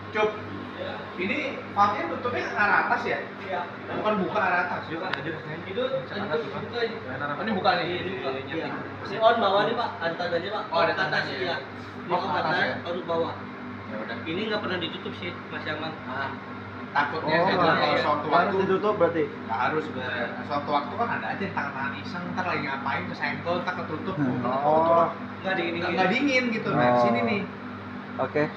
Cuk, ini valve-nya tutupnya ke arah atas ya? Iya. Bukan buka arah atas. Itu buka ini. Oh, ini buka nih. Iya. Si on bawah nih Pak, ada tandanya Pak. Oh, ada Ke atas, tandanya. iya. Oh, ke atas ya? Harus bawah. Ya udah. Ini nggak pernah ditutup sih, masih aman. Nah, takutnya Oh, saya nggak kalau harus. suatu Harus waktu ditutup berarti. nggak harus suatu waktu kan ada aja tangan iseng ntar lagi ngapain kesenggol ntar ketutup Oh. Nggak dingin. nggak dingin gitu. Nah, di sini nih. Oke.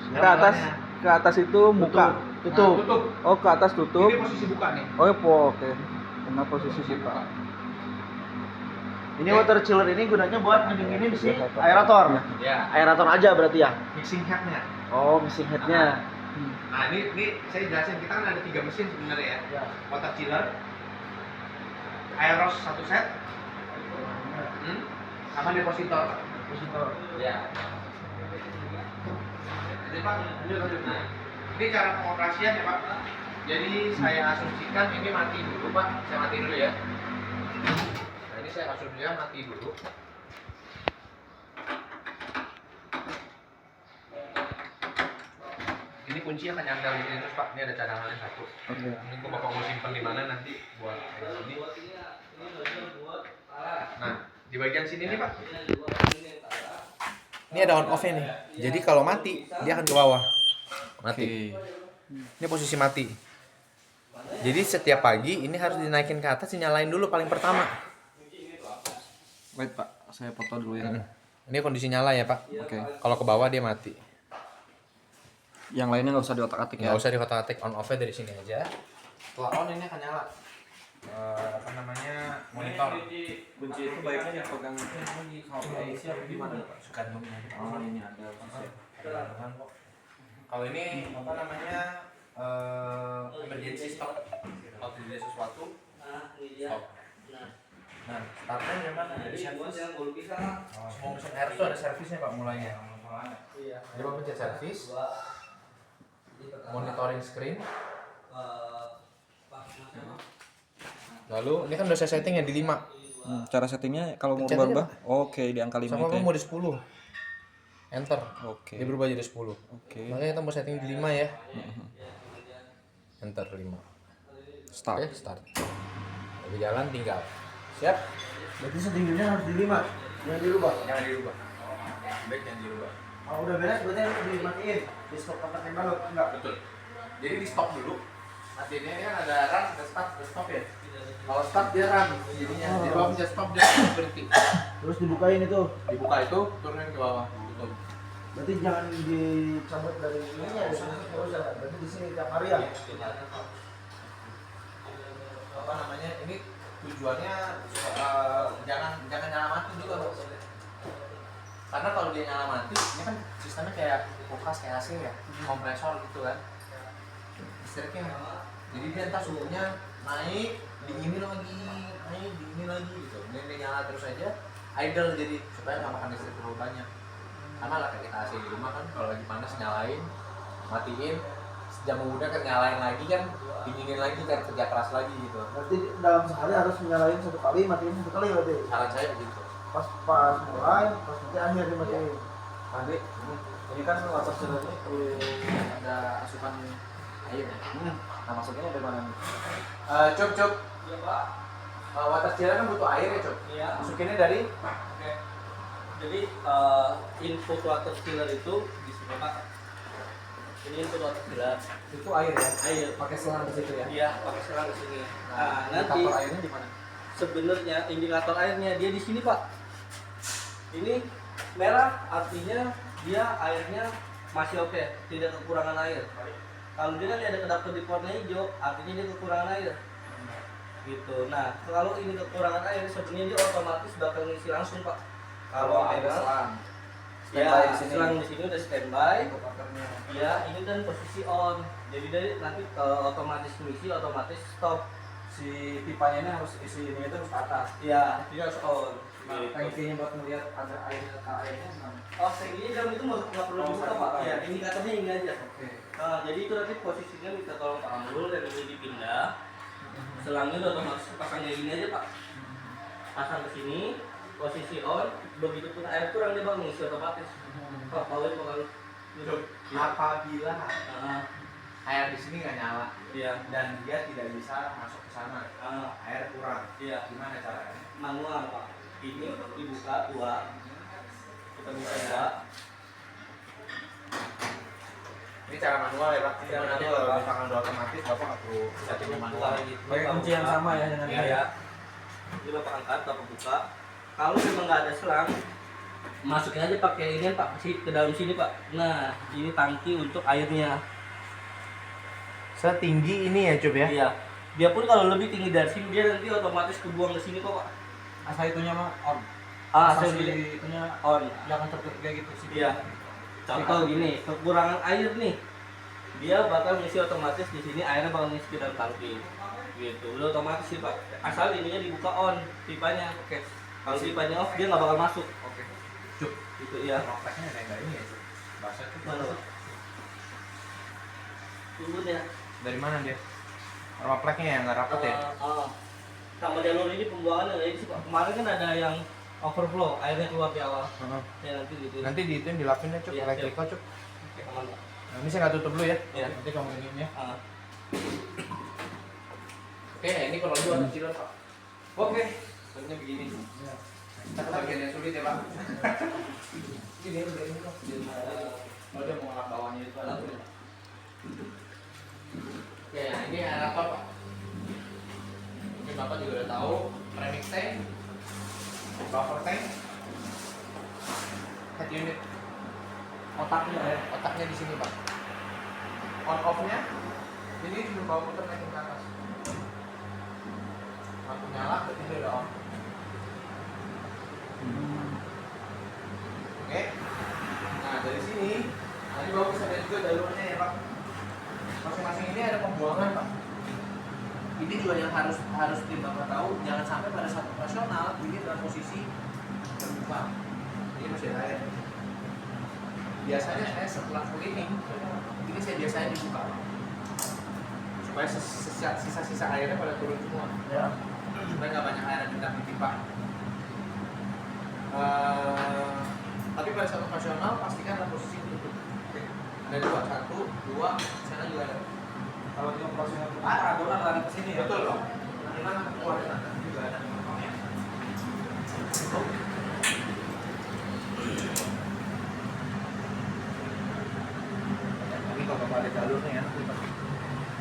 Ke atas itu muka. Tutup. Nah, tutup. Oh, ke atas tutup. Ini posisi buka nih. Oh, oke. Kena posisi buka. Ini water chiller ini gunanya buat ngedinginin si aerator. Ya, Aerator aja berarti ya. mixing headnya. Oh, mixing headnya. Nah, ini saya jelasin, kita kan ada 3 mesin sebenarnya ya. Water chiller, aeros 1 set, sama depositor. Ya. Jadi Pak, lanjut. Nah, ini cara pengoperasian ya Pak. Jadi saya asumsikan ini mati dulu Pak. Saya mati dulu ya. Nah, ini saya asumsikan mati dulu. Ini kuncinya akan nyandal di sini terus Pak. Ini ada cadangannya 1. Oke. Ini gua bapak mau simpen di mana nanti buat kayak gini. Nah, di bagian sini nih Pak. Ini ada on off-nya nih. Jadi kalau mati, dia akan ke bawah. Mati. Ini posisi mati. Jadi setiap pagi ini harus dinaikin ke atas, dinyalain dulu paling pertama. Wait, Pak. Saya foto dulu ya. Ini kondisi nyala ya Pak. Oke. Kalau ke bawah dia mati. Yang lainnya nggak usah diotak-atik ya. Nggak usah dikotak-atik, on off-nya dari sini aja. Setelah on ini akan nyala. Apa namanya, monitor. Kunci itu baiknya yang pegang ini kalau isi apa gimana Pak? Suka dong. Oh, ini ada. Kalau ini apa namanya, emergency stop. Kalau terjadi sesuatu, stop. Nah, startnya memang ada servis. Semua mesin air itu ada servisnya Pak mulainya. Dia pencet servis, monitoring screen. Lalu ini kan udah saya setting ya di 5. Cara settingnya kalau mau Pencet aja, berubah, oke di angka 5 Sama itu. mau di 10. Enter. Oke. Dia berubah jadi 10. Oke. Makanya kita mau setting di 5 ya. Enter 5. Start. Oke, start. Lagi jalan tinggal. Siap? Berarti settingnya harus di 5. Jangan dirubah. Jangan dirubah. Baik, jangan dirubah. Kalau udah beres berarti harus dimatiin. Di stop kontak tembak enggak? Betul. Jadi di stop dulu. Matiin ini kan ada run, ada start, ada stop ya. Kalau start dia run, jadinya di bawah pencet stop dia berhenti. Terus dibukain itu. Dibuka itu, turunin ke bawah, tutup. Berarti jangan dicabut dari ininya ya. Berarti di sini tiap hari ya. Apa namanya? Ini tujuannya jangan nyala mati juga Bos. Karena kalau dia nyala mati, ini kan sistemnya kayak kulkas, kayak AC ya, kompresor gitu kan. Listriknya, jadi dia entar suhunya naik, dinginin lagi, naik, dinginin lagi gitu. Dia nyala terus aja, idle jadi supaya nggak makan listrik terlalu banyak. Karena lah kayak kita AC di rumah kan, kalau lagi panas nyalain, matiin, jam kemudian kan nyalain lagi kan, dinginin lagi kan kerja keras lagi gitu. Berarti dalam sehari harus nyalain 1 kali, matiin 1 kali berarti. Saran saya begitu. Pas mulai, pas nanti akhir dimatiin. Nanti ini kan water chiller ini perlu ada asupan air ya. Nah masuknya dari mana nih? Cuk. Water chiller kan butuh air ya Cuk. Iya. Masukinnya dari Oke. Jadi input water chiller itu di sini Pak. Ini input water chiller. itu air ya. Air. Pakai selang di situ ya. Iya, pakai selang di sini. Nah, nanti indikator airnya di mana? sebenarnya indikator airnya dia di sini Pak. Ini merah artinya dia airnya masih oke, tidak kekurangan air. Kalau dia kan ada kedap-kedip di warna hijau, artinya dia kekurangan air. Gitu. Nah, kalau ini kekurangan air, sebenarnya dia otomatis bakal ngisi langsung Pak. Kalau ada merah, selang. ya Standby di sini. selang di sini udah standby. Waternya. Ya, ini kan posisi on. Jadi dari nanti otomatis ngisi, otomatis stop. Si pipanya ini harus isi ini itu harus ke atas. Ya, dia harus on. Nah, Gitu. tankinya buat melihat ada airnya gimana? Oh, segini jam itu nggak perlu dibuka Pak. Ya, indikatornya ini aja. Oke. Jadi itu nanti posisinya minta tolong Pak Amrul dan ini dipindah. Selangnya udah otomatis pasang kayak gini aja Pak. Pasang ke sini, posisi on. Begitu pun air kurang dia bang ngisi otomatis. Pak, power bakal Cuk, apabila Ah, air di sini nggak nyala iya. dan dia tidak bisa masuk ke sana, air kurang, Iya. gimana caranya? Manual pak. Ini dibuka dua. Kita buka dua. Ini cara manual ya pak. Iya, Nanti manual, kalau Pak. misalkan udah otomatis bapak nggak perlu setting manual. Pakai kunci yang sama ya dengan Iya. Ya. Ini bapak angkat, bapak buka. Kalau memang nggak ada selang, masukin aja pakai ini pak, ke dalam sini pak. Nah, ini tangki untuk airnya. Setinggi ini ya Cub ya? Iya. Dia pun kalau lebih tinggi dari sini dia nanti otomatis kebuang ke sini kok pak. asal itunya mah on. Asal si dia itunya on. jangan tertutup kayak gitu sih. Iya. Contoh gini, kekurangan air nih, dia bakal ngisi otomatis di sini airnya bakal ngisi ke dalam tangki. Gitu, udah otomatis sih pak. Asal ininya dibuka on, pipanya. Oke. Kalau pipanya off dia nggak bakal masuk. Oke. Cuk. Gitu ya. Rompeknya ada yang nggak ini ya Cub? Bahasa Cub. Mana pak? Tunggu deh. Dari mana dia? Rompeknya yang nggak rapet ya? Sama jalur ini pembuangannya ini sih pak. Kemarin kan ada yang overflow, airnya keluar di awal. Ya nanti gitu. Nanti di itu yang dilapin ya Cub, Iya, elektrikal Cub. Oke, aman pak. Nah, ini saya nggak tutup dulu ya. Iya. Nanti kamu ini ya. Ah. Oke, ini kurang lebih warna cilok pak. Oke. Bentuknya begini. Kita ke bagian yang sulit ya pak. Ini udah ini kok. Oh dia mau ngelap bawahnya itu ada. Ya, ini aerator pak. Mungkin bapak juga udah tahu premix tank, buffer tank, head unit. Otaknya ya, otaknya di sini pak. On off-nya ini cuma bawa putar naikin ke atas. Lampu nyala berarti dia udah on. Oke. Nah dari sini nanti bapak bisa lihat juga jalurnya ya pak. Masing-masing ini ada pembuangan pak. Ini juga yang harus tim bapak tahu, jangan sampai pada saat operasional ini dalam posisi terbuka. Ini masih ada air. Biasanya saya setelah cleaning ini saya biasanya dibuka supaya sisa-sisa airnya pada turun semua. Ya. Supaya nggak banyak air yang di pipa. Tapi pada saat operasional pastikan dalam posisi tutup. Ada dua, satu, dua, sana juga ada. Kalau di operasional adonan lari ke sini ya. Betul loh. Di mana keluarnya juga ada. Ini kalau bapak ada jalurnya ya,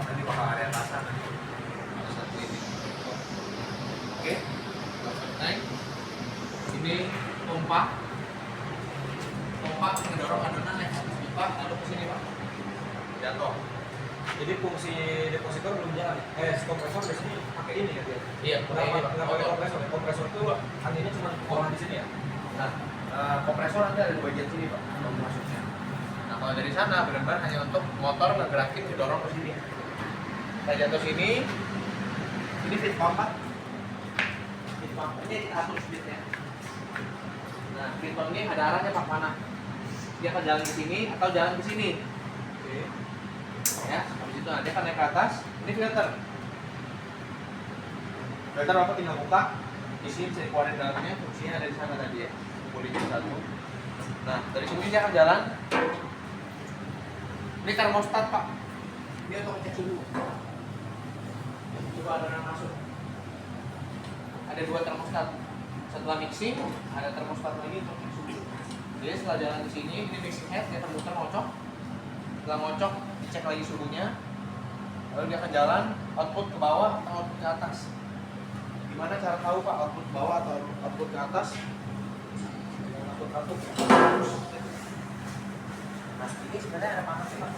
nanti bakal area pasar nanti. Ada satu ini. Oke, naik. Ini pompa mendorong adonan yang satu pipa lalu ke sini pak. Jatuh. Jadi fungsi depositor belum jalan. Kompresor di sini pakai ini ya dia. Iya, Kenapa pakai kompresor? Kompresor itu anginnya cuma orang di sini ya. Nah, kompresor nanti ada di bagian sini pak, untuk masuknya. Nah, kalau dari sana benar-benar hanya untuk motor ngegerakin didorong ke sini. Kita jatuh sini, ini feed pump pak. Feed pump ini diatur speednya. Nah, feed pump ini ada arahnya pak mana? Dia akan jalan ke sini atau jalan ke sini. Oke. Ya, habis itu nanti akan naik ke atas. Ini filter. Filter bapak tinggal buka. Di sini bisa dikeluarin dalamnya, fungsinya ada di sana tadi ya. Kumpulin satu. Nah, dari sini dia akan jalan. Ini termostat pak. Dia untuk ngecek suhu. Coba adonan masuk. Ada dua termostat. Setelah mixing, ada termostat lagi untuk ngecek suhu. Jadi setelah jalan ke sini, ini mixing head, dia akan muter ngocok. Setelah ngocok, dicek lagi suhunya. Lalu dia akan jalan output ke bawah atau output ke atas. Gimana cara tahu pak output ke bawah atau output ke atas? Output. Nah ini sebenarnya ada panasnya pak.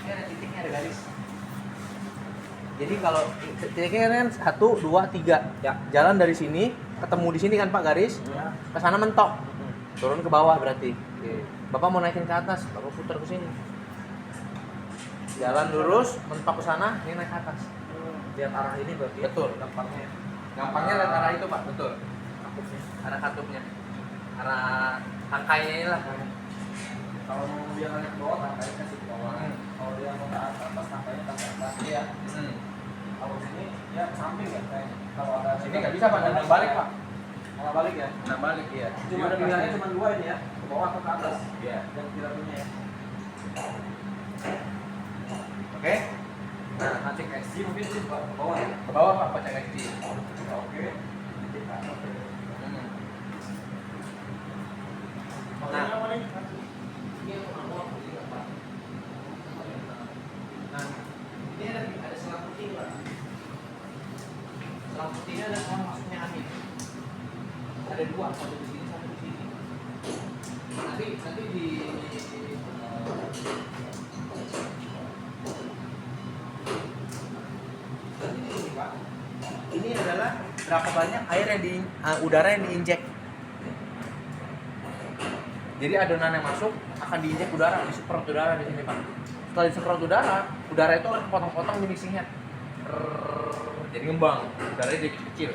Ini ada titiknya, ada garis. Jadi kalau titiknya kan 1, 2, 3 ya. Jalan dari sini, ketemu di sini kan pak garis. Ke sana mentok. Turun ke bawah berarti. Oke. Bapak mau naikin ke atas, bapak putar ke sini. Jalan lurus, mentok ke sana, ini naik ke atas. Lihat arah ini berarti. Betul. Gampangnya. Gampangnya lihat arah itu pak, betul. Katupnya. Arah katupnya, arah tangkainya ini lah. Kalau mau dia naik ke bawah, tangkainya kasih ke bawah. Kalau dia mau ke atas, tangkainya kasih ke atas. Iya. Kalau sini dia ke samping ya kayaknya. Kalau ada Sini nggak bisa pak, nendang balik pak. malah balik ya. Nendang balik ya. Cuma pilihannya cuma dua ini ya. ke bawah atau ke atas? Iya. Yang piramidnya ya. Oke. Nah, ngecek SG mungkin sih ke bawah ya. Ke bawah Pak, cek XG. Oke. Titik atas ya. Nah. Nah, ini ada selang putih Pak. Selang putihnya ada selang masuknya angin. Ada dua, satu di sini, satu di sini. Nanti di Pak. Ini adalah berapa banyak air yang udara yang diinjek. Jadi adonan yang masuk akan diinjek udara, disemprot udara di sini Pak. Setelah disemprot udara itu akan potong-potong di mixing head. Jadi ngembang, udaranya jadi kecil.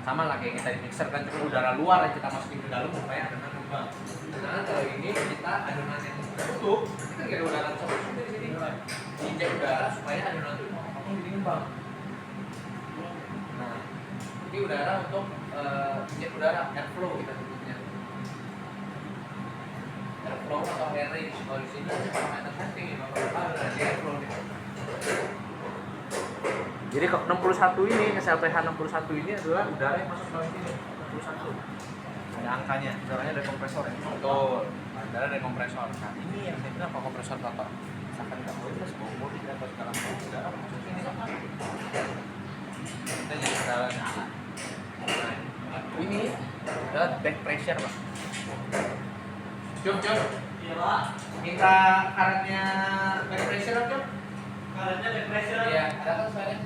Sama lah kayak kita di mixer kan cuma udara luar yang kita masukin ke dalam supaya adonan ngembang. Nah kalau ini kita adonan yang tertutup, kita nggak ada udara bisa masuk dari sini. Diinjek udara supaya adonan itu potong jadi ngembang. Nah, ini udara untuk injek udara, airflow kita sebutnya. Airflow atau air range, kalau di sini ada parameter setting, ada airflow nih. Jadi ke 61 ini, SLPH 61 ini adalah udara yang masuk ke sini. 61. Ada angkanya, udaranya dari kompresor ya. Betul. Udara dari kompresor. Nah, ini yang saya bilang kompresor Bapak. Misalkan nggak mau terus bawa mobil atau sekarang udara masuk sini. Kita jadi udara nyala. Nah, ini adalah back pressure Pak. Jom. Iya Pak. Minta karetnya back pressure Jom. Karetnya back pressure. Iya, ada kan sebenarnya?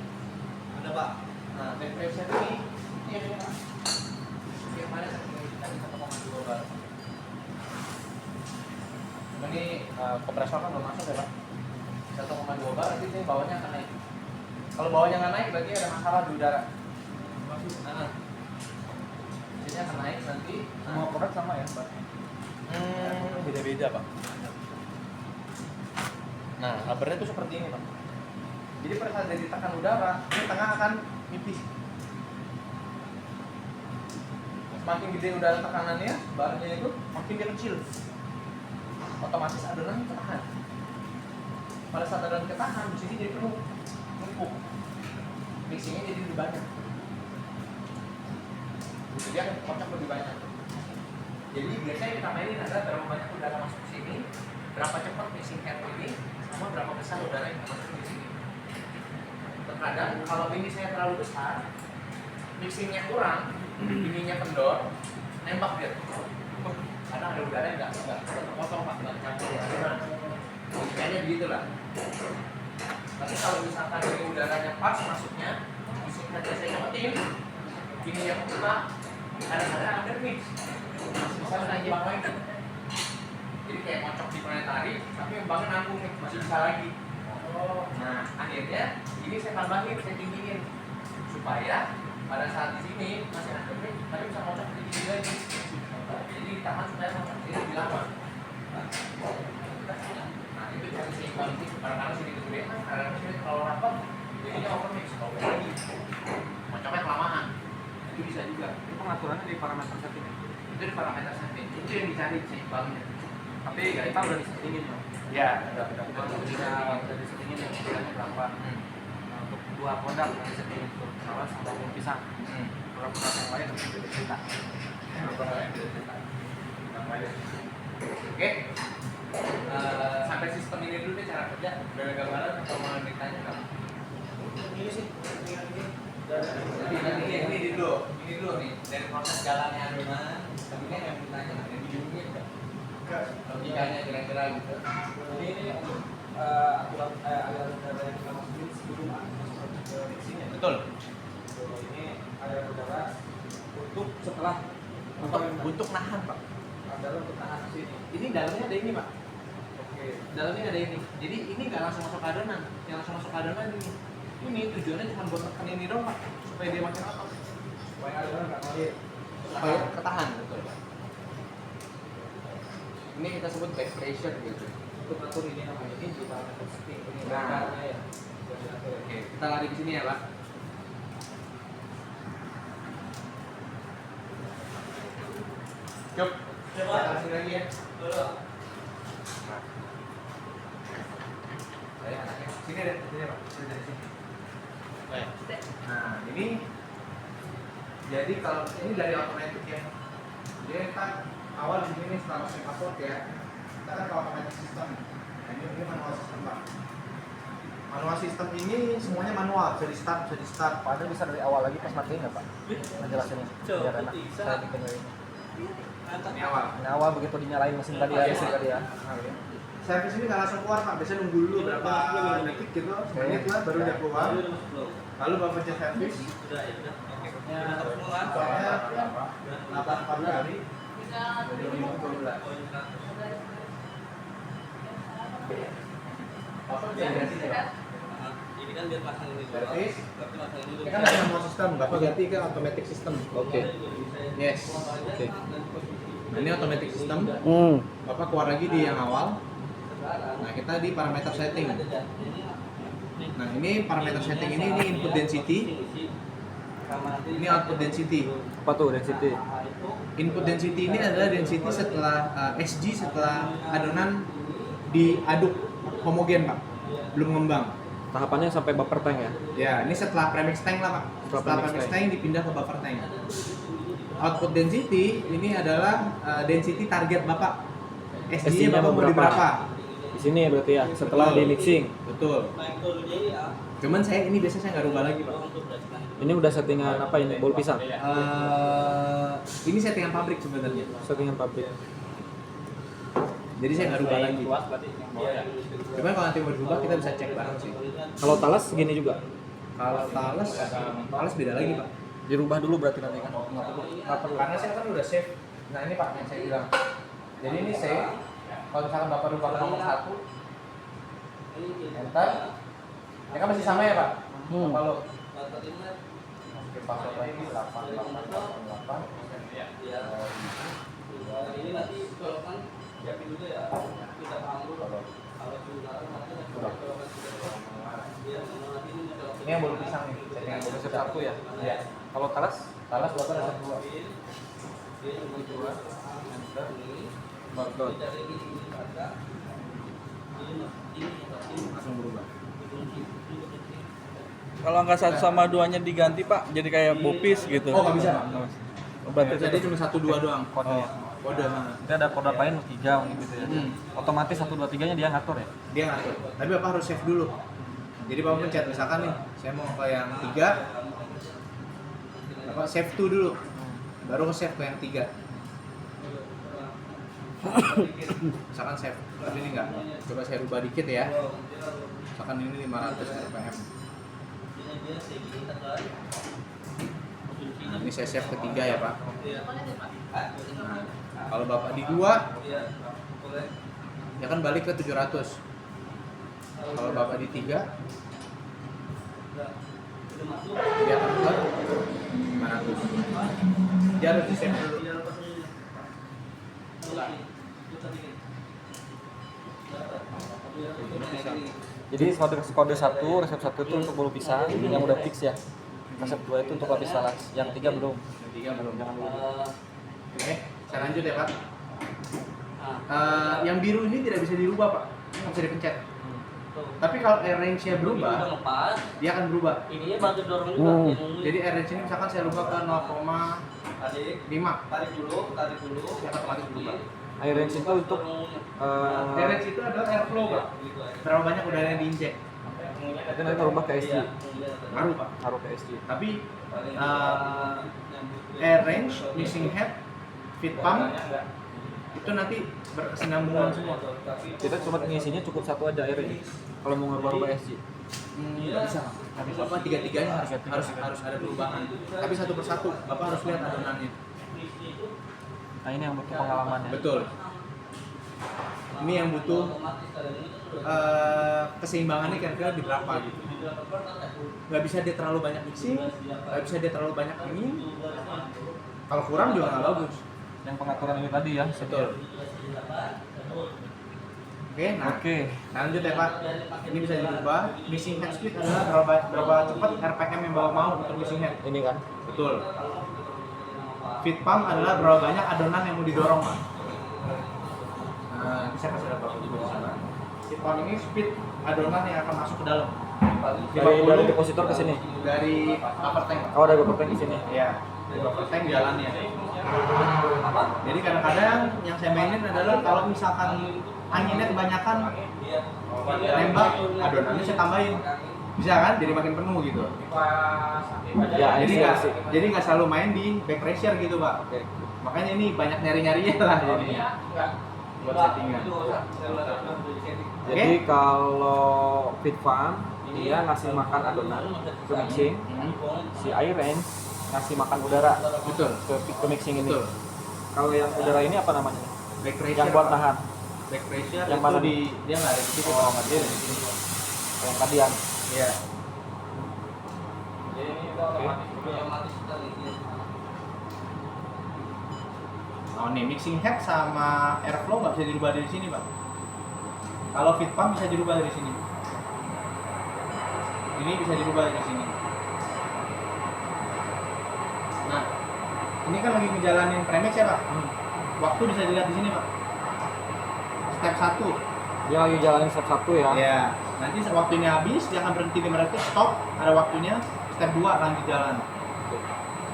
Ada Pak. Nah, back pressure ini yang mana kita 1,2 bar. Ini kompresor kan belum masuk ya Pak. 1,2 bar nanti ini bawahnya akan naik. Kalau bawahnya nggak naik berarti ada masalah di udara. Ini akan naik nanti. Semua produk sama ya, Pak? Beda-beda Pak. Nah, rubbernya itu seperti ini Pak. Jadi pada saat dia ditekan udara, ini tengah akan nipis. Semakin gede udara tekanannya, barnya itu makin dia kecil. Otomatis adonan ketahan. Pada saat adonan ketahan, di sini jadi penuh, numpuk. Mixingnya jadi lebih banyak. Jadi dia akan kocok lebih banyak. Jadi biasanya kita mainin adalah berapa banyak udara masuk ke sini, berapa cepat mixing head ini, sama berapa besar udara yang masuk di sini. Terkadang kalau ini saya terlalu besar, mixingnya kurang, ininya kendor, nembak dia. Karena ada udara yang nggak terpotong Pak, nggak campur ya. Kayaknya begitulah. Tapi kalau misalkan ini udaranya pas masuknya, mixing head saya cepetin, ininya kebuka, kadang-kadang ada mix. Bisa naik lagi. Jadi kayak ngocok di planetari, tapi bangun nanggung nih, masih bisa lagi. Nah, akhirnya ini saya tambahin, saya tinggiin supaya pada saat di sini masih ada mix, tapi bisa ngocok lebih tinggi lagi. Jadi ditahan supaya ngocok ini lebih lama. Nah, itu cari seimbang sih, karena sini kegedean, karena sini terlalu rapat, jadinya overmix, lagi. Ngocoknya kelamaan, itu bisa juga. Itu pengaturannya di parameter setting. Itu di parameter setting, itu yang dicari seimbangnya. Tapi kita udah disettingin ya. Ya, Udah disettingin ya, kiranya berapa. Nah, untuk dua produk yang disettingin untuk salah sama bumbu pisang. Produk-produk yang lain harus beda cerita. Oke. Sampai sistem ini dulu deh cara kerja. Udah ada gambaran atau mau ditanya nggak? Ini sih. Jadi ini dulu nih dari proses jalannya adonan. Kemudian yang ditanya ada di dunia nggak? Logikanya kira-kira gitu. Ini untuk aturan aliran udara yang kita masukin sebelum masuk ke mixingnya. Betul. Ini aliran udara untuk setelah Untuk nahan Pak. adalah untuk tahan sini. Ini dalamnya ada ini Pak. Oke. Dalamnya ada ini. Jadi ini nggak langsung masuk ke adonan. Yang langsung masuk ke adonan ini. Ini tujuannya cuma buat tekan ini doang Pak. Supaya dia makin apa? Supaya aliran nggak ngalir. Supaya ketahan betul Pak. Ini kita sebut back pressure gitu. Untuk atur ini namanya ini di parameter setting. Ini Nah. radarnya ya. Sudah diatur. Oke, kita lari ke sini ya Pak. Yuk. Kita kasih lagi ya. Saya anaknya. Sini deh, sini Pak. Sini dari sini. Nah, ini jadi kalau ini dari otomatis ya. Dia kan awal di sini setelah masuk password ya. Kita kan ke otomatis sistem. Nah, ini manual sistem Pak. Manual sistem ini semuanya manual, bisa di start. Padahal bisa dari awal lagi pas matiin nggak Pak? Menjelasinnya biar enak. Saya bikin ini. Ini awal. Ini awal begitu dinyalain mesin tadi ya, mesin tadi ya. Servis ini nggak langsung keluar Pak, biasanya nunggu dulu berapa detik gitu, menit lah baru dia keluar. Lalu Bapak pencet servis. Soalnya 8 kali. Jadi 12. Ini kan biar pasang ini. Servis. Ini Ini kan ada manual sistem, Bapak ganti ke automatic system. Oke. Yes. Oke. Nah ini automatic system. Bapak keluar lagi di yang awal. Nah kita di parameter setting. Nah ini parameter setting ini input density. Ini output density. Apa tuh density? Input density ini adalah density setelah SG setelah adonan diaduk homogen Pak, belum ngembang. Tahapannya sampai buffer tank ya? Ya ini setelah premix tank lah Pak. Setelah premix tank dipindah ke buffer tank. Output density ini adalah density target Bapak. SG-nya Bapak mau di berapa? Di sini berarti ya, setelah di mixing. Betul. Cuman saya ini biasanya saya nggak rubah lagi Pak. Ini udah settingan apa ini? Bol pisang? Ini settingan pabrik sebenarnya. Settingan pabrik. Jadi saya nggak rubah lagi. Cuman kalau nanti mau dirubah kita bisa cek bareng sih. Kalau talas gini juga? Kalau talas beda lagi Pak. Dirubah dulu berarti nanti kan? Nggak perlu. Karena saya kan udah save. Nah ini Pak yang saya bilang. Jadi ini save. Kalau misalkan Bapak rubah ke nomor 1, enter. Ya kan masih sama ya Pak? Kalau masukin password lagi 8888. ini nanti kalau kan siapin dulu ya. Kita paham dulu. Kalau sudah Ini yang bolu pisang nih. Settingan bolu Resep pisang. 1 ya? Iya. Kalau talas? Talas Bapak resep 2. dia cuma dua enter ini Barcode. dari ini ada ini Langsung berubah. Kalau angka 1 sama 2-nya diganti Pak, jadi kayak bopis gitu. Oh nggak bisa Pak. Berarti Jadi cuma 1 2 doang. Kodenya. Kode. Nanti ada kode lain 3 gitu ya. Otomatis 1 2 3-nya dia ngatur ya. Dia ngatur. Tapi Bapak harus save dulu. Jadi Bapak pencet misalkan nih, saya mau ke yang 3. Bapak save to dulu. Baru ke save ke yang 3. Misalkan save, tapi ini enggak. Coba saya rubah dikit ya. Misalkan ini 500 rpm. Nah, ini saya save ke 3 ya Pak. Nah, kalau Bapak di 2, ya kan balik ke 700. Kalau Bapak di 3, dia akan ke 500. Dia harus di save dulu. Jadi kode 1, resep 1 itu untuk bolu pisang yang udah fix ya. Resep 2 itu untuk lapis talas. Yang 3 belum. Yang 3 belum. Jangan dulu. Oke, saya lanjut ya Pak. Yang biru ini tidak bisa dirubah Pak, nggak bisa dipencet. Tapi kalau range-nya berubah, lepas dia akan berubah. ininya bantu dorong juga Jadi range ini misalkan saya rubah ke 0,5, adik tarik dulu dia akan otomatis berubah. Air range itu untuk Range itu adalah airflow Pak. Berapa banyak udara yang diinjek? itu nanti merubah ke SG. Ngaruh Pak. Taruh ke SG. Tapi air range, mixing head, feed pump itu nanti berkesinambungan semua. Kita cuma ngisinya cukup 1 aja air range. Kalau mau ngerubah SG. Nggak bisa. Tapi Bapak tiga-tiganya harus ada perubahan. Tapi satu persatu Bapak harus lihat adonannya. Nah ini yang butuh pengalaman ya. Betul. Ini yang butuh keseimbangannya kira-kira di berapa gitu. Nggak bisa dia terlalu banyak mixing, nggak bisa dia terlalu banyak ini. Kalau kurang juga nggak bagus. Yang pengaturan ini tadi ya. Betul. Oke, nah, lanjut ya Pak. Ini bisa dirubah. Mixing head speed adalah berapa cepat RPM yang Bapak mau untuk mixing head. Ini kan. Betul. Feed pump adalah berapa banyak adonan yang mau didorong Pak. Saya kasih ada berapa juga di sana. Feed pump ini speed adonan yang akan masuk ke dalam. Dari depositor ke sini. Dari upper tank. Oh, ada beberapa di sini. Iya, dari upper tank jalannya. Jadi kadang-kadang yang saya mainin adalah kalau misalkan anginnya kebanyakan nembak, adonannya saya tambahin. Bisa kan? Jadi makin penuh gitu. Ya, Jadi nggak selalu main di back pressure gitu, Pak. Oke. Makanya ini banyak nyari-nyarinya lah jadinya. Buat settingan. Jadi kalau feed farm dia ngasih makan adonan ke mixing, si air range ngasih makan udara Betul. ke mixing ini. Betul. Kalau yang udara ini apa namanya? Back pressure. Yang buat nahan. Back pressure Yang itu mana di dia nggak ada di situ. Oh, nggak ada di sini. Yang kadian. Iya. Oh nih mixing head sama airflow nggak bisa dirubah dari sini, Pak. Kalau feed pump bisa dirubah dari sini. Ini bisa dirubah dari sini. Nah, ini kan lagi ngejalanin premix ya, Pak. Waktu bisa dilihat di sini, Pak. Step 1. Dia lagi jalanin step 1 ya. Ya, nanti waktunya habis dia akan berhenti 5 detik, stop, ada waktunya. Step 2 lanjut jalan.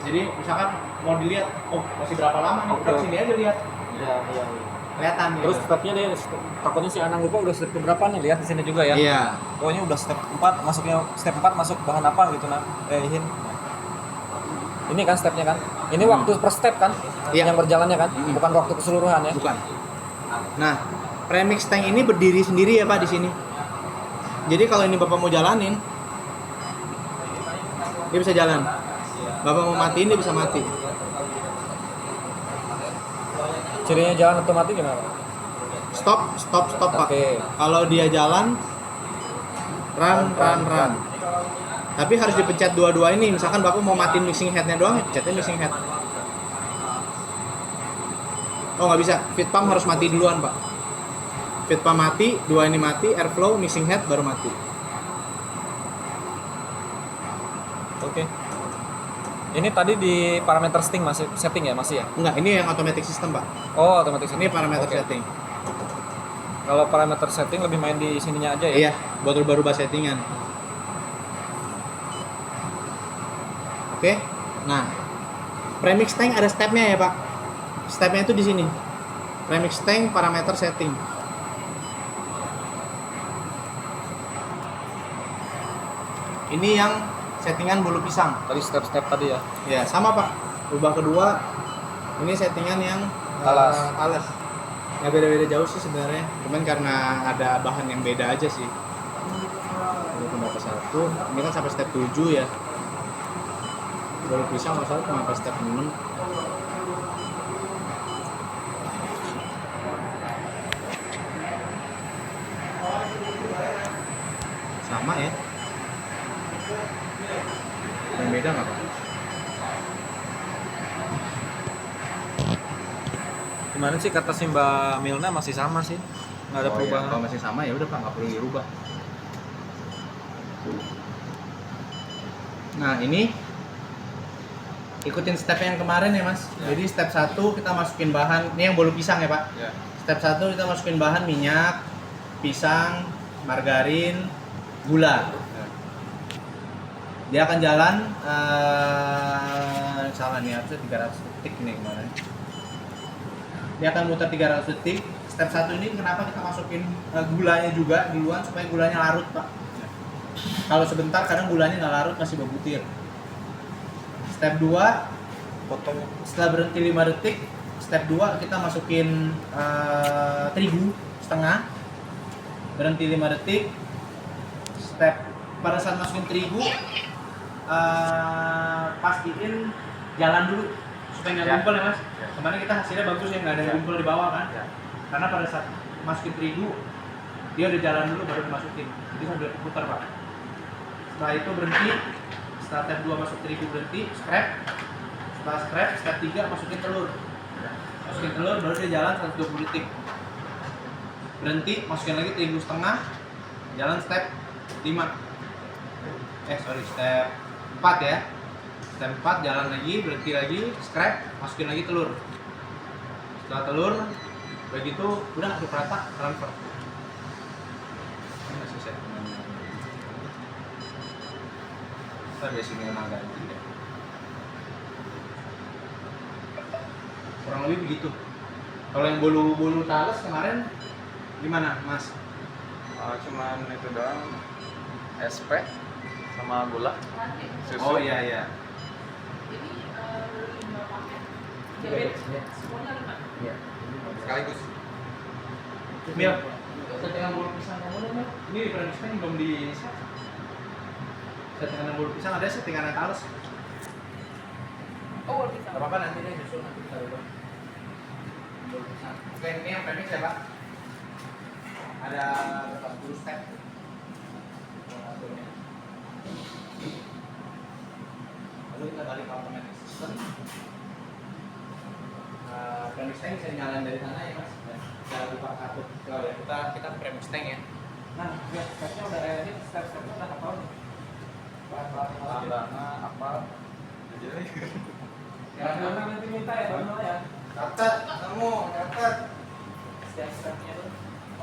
Jadi misalkan mau dilihat, oh masih berapa lama nih? Udah sini aja lihat. Iya. Kelihatan gitu. Terus stepnya dia takutnya si Anang lupa udah step berapa nih, lihat di sini juga ya. Iya. Pokoknya udah step 4, masuknya step 4 masuk bahan apa gitu nah. Ini kan stepnya kan. Ini waktu per step kan? Iya. Yang berjalannya kan, bukan waktu keseluruhan ya. Bukan. Nah, premix tank ini berdiri sendiri ya, Pak, di sini. Jadi kalau ini Bapak mau jalanin, dia bisa jalan. Bapak mau matiin, dia bisa mati. Cirinya jalan otomatis gimana? Stop, Pak. Oke. Kalau dia jalan, run. Tapi harus dipencet dua-dua ini. Misalkan Bapak mau matiin mixing head-nya doang, pencetnya mixing head. Oh, nggak bisa. Feed pump harus mati duluan, Pak. Feed pump mati, dua ini mati, airflow, mixing head baru mati. Oke. Ini tadi di parameter setting masih setting ya, masih ya? Enggak, ini yang automatic system, Pak. Oh, otomatis Ini parameter Oke. setting. Kalau parameter setting lebih main di sininya aja ya? Iya, buat rubah-rubah settingan. Oke. Nah, premix tank ada stepnya ya, Pak. Stepnya itu di sini. Premix tank parameter setting. Ini yang settingan bulu pisang. Tadi step-step tadi ya? Ya, sama, Pak. Rubah kedua. Ini settingan yang Talas. talas. Nggak beda-beda jauh sih sebenarnya. Cuman karena ada bahan yang beda aja sih. Ini pindah ke 1. Ini kan sampai step 7 ya. Bulu pisang masalah cuma sampai step 6. Sama ya. Yang beda nggak, Pak? Gimana sih kata si Mbak Milna masih sama sih? Nggak ada Oh, perubahan. iya. Kalau masih sama ya udah, Pak, nggak perlu dirubah. Nah, ini ikutin step yang kemarin ya, Mas. Jadi step 1 kita masukin bahan, ini yang bolu pisang ya, Pak. Ya. Step 1 kita masukin bahan minyak, pisang, margarin, gula. Dia akan jalan salah nih, harusnya 300 detik nih kemarin. Dia akan muter 300 detik. Step 1 ini kenapa kita masukin gulanya juga duluan supaya gulanya larut, Pak. Kalau sebentar kadang gulanya nggak larut, masih berbutir. Step 2 Fotonya. setelah berhenti 5 detik, step 2 kita masukin terigu setengah, berhenti 5 detik. Step pada saat masukin terigu, pastiin jalan dulu supaya nggak gumpal ya, Mas. Kemarin kita hasilnya bagus ya, nggak ada yang gumpal di bawah kan. Karena pada saat masukin terigu dia udah jalan dulu baru dimasukin, jadi sambil putar, Pak. Setelah itu berhenti, setelah step 2 masuk terigu berhenti, scrap. Setelah scrap, step 3 masukin telur. Masukin telur baru dia jalan 120 detik. Berhenti, masukin lagi terigu setengah, jalan step 5. Step 4 ya. Step 4 jalan lagi, berhenti lagi, scrap, masukin lagi telur. Setelah telur Begitu udah aduk rata, transfer. Ini masih set. Kita biasanya memang ganti ya. Kurang lebih begitu. Kalau yang bolu-bolu talas kemarin gimana, Mas? Cuman itu doang, SP sama gula, susu. Oh iya iya. Iya. Sekaligus. Mil, setengah bolu pisang kamu dong, Mil. Ini French pisang belum di set. Setengah bolu pisang ada, setengah talas. Oh, bisa. Gak apa-apa, nanti dia nyusul, nanti kita ubah. Bolu pisang. Oke, ini yang premix ya, Pak. Ada 40 step. Lalu kita balik ke automatic system. Premix tank bisa dinyalain dari sana ya, Mas. Kita buka kartu. Oh ya, kita premix tank ya. Nah, ya, stepnya udah ini, step-stepnya udah apa nih? Bahan-bahannya apa? Ya, nanti minta ya, Bang ya. Catat, kamu catat. Step-stepnya tuh.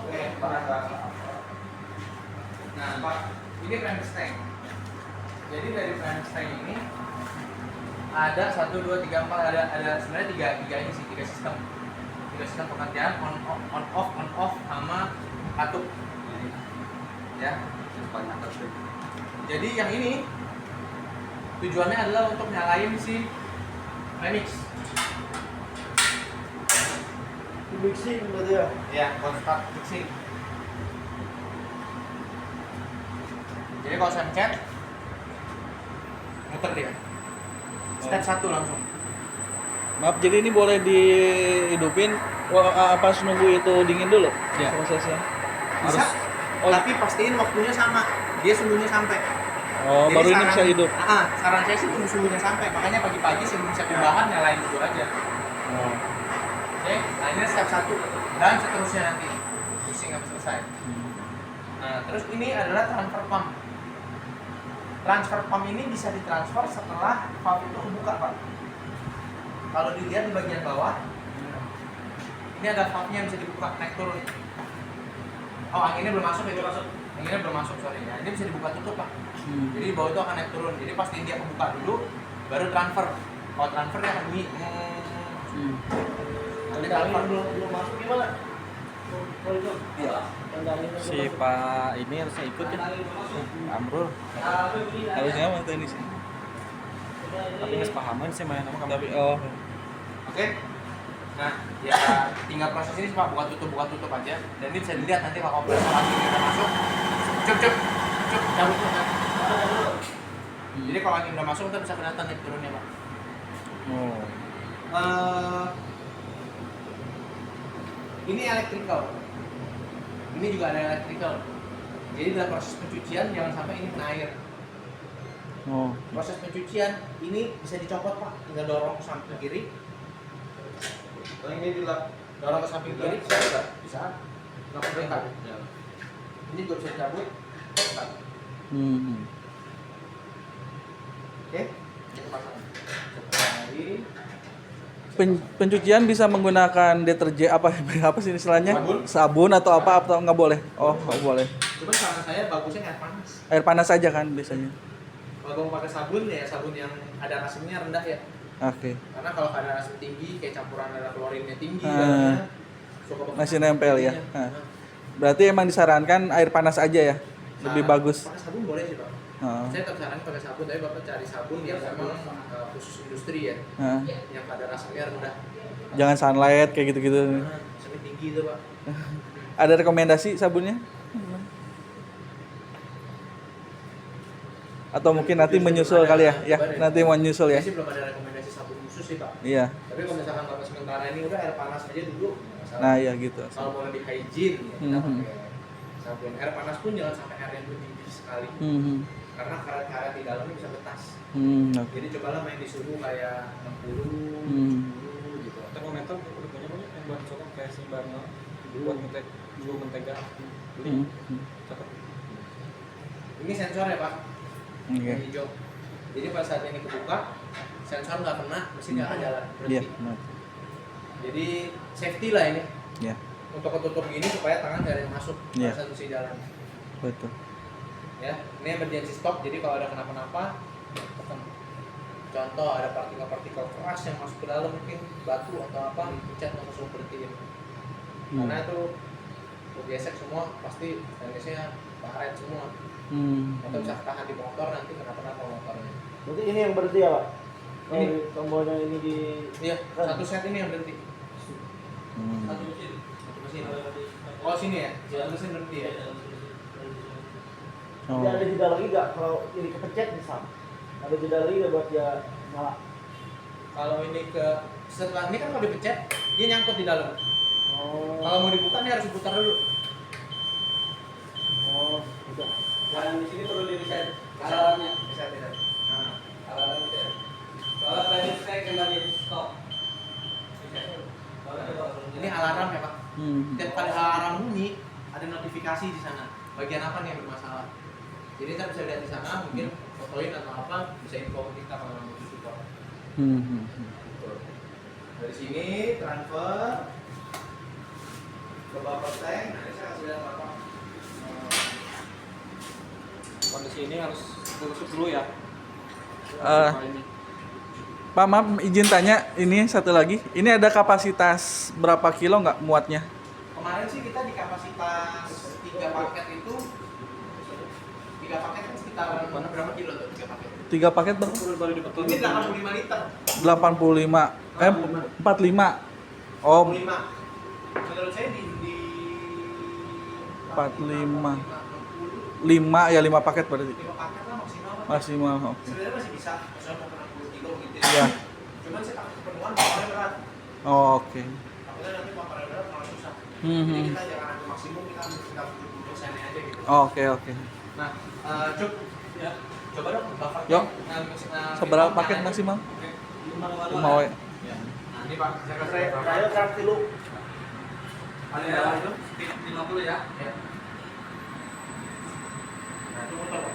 Oke, bahan-bahannya apa? Nah, Pak, ini premix tank. Jadi dari premix tank ini ada 1, 2, 3, 4, ada sebenarnya tiga sistem pengertian on off sama katup ya. Jadi yang ini tujuannya adalah untuk nyalain si premix Mixing berarti ya. ya, start mixing. Jadi kalau saya pencet muter dia step 1 langsung. Maaf, jadi ini boleh dihidupin pas nunggu itu dingin dulu? Ya. Prosesnya. Bisa, Oh. tapi pastiin waktunya sama, dia suhunya sampai. Oh, Jadi baru ini bisa hidup. Saran saya sih tunggu suhunya sampai, makanya pagi-pagi sebelum saya bahan nyalain dulu aja. Oh. Oke, nah ini step 1 dan seterusnya nanti mixing sampai selesai. Nah, terus ini adalah transfer pump. Transfer pump ini bisa ditransfer setelah valve itu kebuka, Pak. Kalau dilihat di bagian bawah, ini ada valve-nya yang bisa dibuka naik turun. Oh, anginnya belum masuk itu masuk. Anginnya belum masuk, sorry. Nah, ini bisa dibuka tutup, Pak. Jadi di bawah itu akan naik turun. Jadi pastiin dia kebuka dulu, baru transfer. Kalau transfer dia akan bunyi. Nanti transfer belum masuk gimana? Iya. Si Pak ini harusnya ikut ya. Amrul. Harusnya mah ini sih. Tapi nggak sepahaman sih main sama kamu. Tapi oh. Oke. Nah, ya tinggal proses ini Pak, buka tutup aja. Dan ini bisa dilihat nanti kalau kompresor angin udah masuk. Cuk, cabut tuh. Jadi kalau angin udah masuk kita bisa kelihatan naik turunnya, Pak. Oh. Ini electrical. Ini juga ada electrical. Jadi dalam proses pencucian jangan sampai ini kena air. Oh. Proses pencucian ini bisa dicopot, Pak. Tinggal dorong ke samping kiri. Ini dilap. Dorong ke samping kiri bisa. Bisa. Nggak perlu kan? Ini juga bisa dicabut. Oke. Kita pasang. Lagi. Pencucian bisa menggunakan deterjen apa sih istilahnya? Sabun atau apa atau nggak boleh? Oh, nggak boleh. Cuma saran saya bagusnya air panas. Air panas aja kan biasanya. Kalau mau pakai sabun ya sabun yang ada asamnya rendah ya. Oke. Karena kalau ada asam tinggi kayak campuran ada klorinnya tinggi Masih nempel ya. Berarti emang disarankan air panas aja ya. Lebih bagus. Pakai sabun boleh sih, Pak. Saya tetap sarankan pakai sabun, tapi Bapak cari sabun yang memang khusus industri ya. Yang kadar asamnya rendah. Jangan sunlight kayak gitu-gitu. Asamnya tinggi itu, Pak. Ada rekomendasi sabunnya? Atau mungkin nanti menyusul kali ya? Ya, nanti mau nyusul ya. Saya sih belum ada rekomendasi sabun khusus sih, Pak. Iya. Tapi kalau misalkan Bapak sementara ini udah air panas aja dulu. Nah, ya gitu. Kalau mau lebih hygiene ya kita pakai sabun. Air panas pun jangan sampai air yang bertinggi sekali. Karena karet-karet di dalamnya bisa betas. Okay. Jadi cobalah main di suhu kayak 60, 70 gitu. Termometer udah punya banyak yang buat sokong kayak si Barno buat mentega beli. Cakep. Ini sensor ya, Pak. Oke. Yang hijau. Jadi pada saat ini kebuka, sensor nggak kena, mesin nggak akan jalan, berhenti. Iya. Jadi safety lah ini. Ya, untuk ketutup gini supaya tangan nggak ada yang masuk Iya. pada saat mesti jalan. betul. Ya, ini emergency stop. Jadi kalau ada kenapa-napa, tekan. Contoh ada partikel-partikel keras yang masuk ke dalam, mungkin batu atau apa, pencet langsung berhentiin. Karena itu gesek semua pasti stainlessnya baret semua. Atau bisa tahan di motor, nanti kenapa-napa motornya. Berarti ini yang berhenti ya Pak? Kalau Ini. di tombolnya ini di Iya, satu set ini yang berhenti. Satu mesin. Oh sini ya, satu mesin berhenti ya. Oh. Dia ada jeda lagi nggak kalau ini kepencet misal? Ada jeda lagi nggak buat dia nyala? Kalau ini ke setelah ini kan kalau dipencet dia nyangkut di dalam. Oh, Kalau mau dibuka nih harus diputar dulu. oh, udah. Dan di sini perlu di reset alarmnya. Bisa tidak? Nah, Alarmnya reset. Kalau tadi saya kembali stop. ini alarm ya Pak. Setiap kali alarm bunyi ada notifikasi di sana. Bagian apa nih yang bermasalah? Jadi kita bisa lihat di sana, mungkin fotoin atau apa, bisa info ke kita kalau mau support. Dari sini transfer ke buffer tank. Nanti saya kasih lihat Bapak. Kondisi ini harus tutup dulu ya. Pak, maaf izin tanya, ini satu lagi. Ini ada kapasitas berapa kilo nggak muatnya? Kemarin sih kita di kapasitas 3 paket itu 3 paket kan sekitar berapa kilo tuh 3 paket? 3 paket berapa? Ini 85 liter. 85. 45. Oh, 45. Menurut saya di 45. 5 ya 5 paket berarti. 5 paket lah maksimal. Pak. Maksimal, oke. Sebenarnya masih bisa, misalnya mau 60 kilo gitu Iya. ya. Cuman saya takut kepenuhan paparnya berat. Oh, oke. Takutnya nanti paparnya berat malah susah. Mhm. Jadi kita jangan ambil maksimum, kita ambil sekitar 70% aja gitu. Oke, oke. Nah, Cuk, ya, coba dong buffer. Yuk. Seberapa paket maksimal? 5 W. Ya. Nah, ini Pak, saya kasih Saya kerak dulu. Ada yang bawah itu? 50 ya. Ya. Nah, itu motor Pak.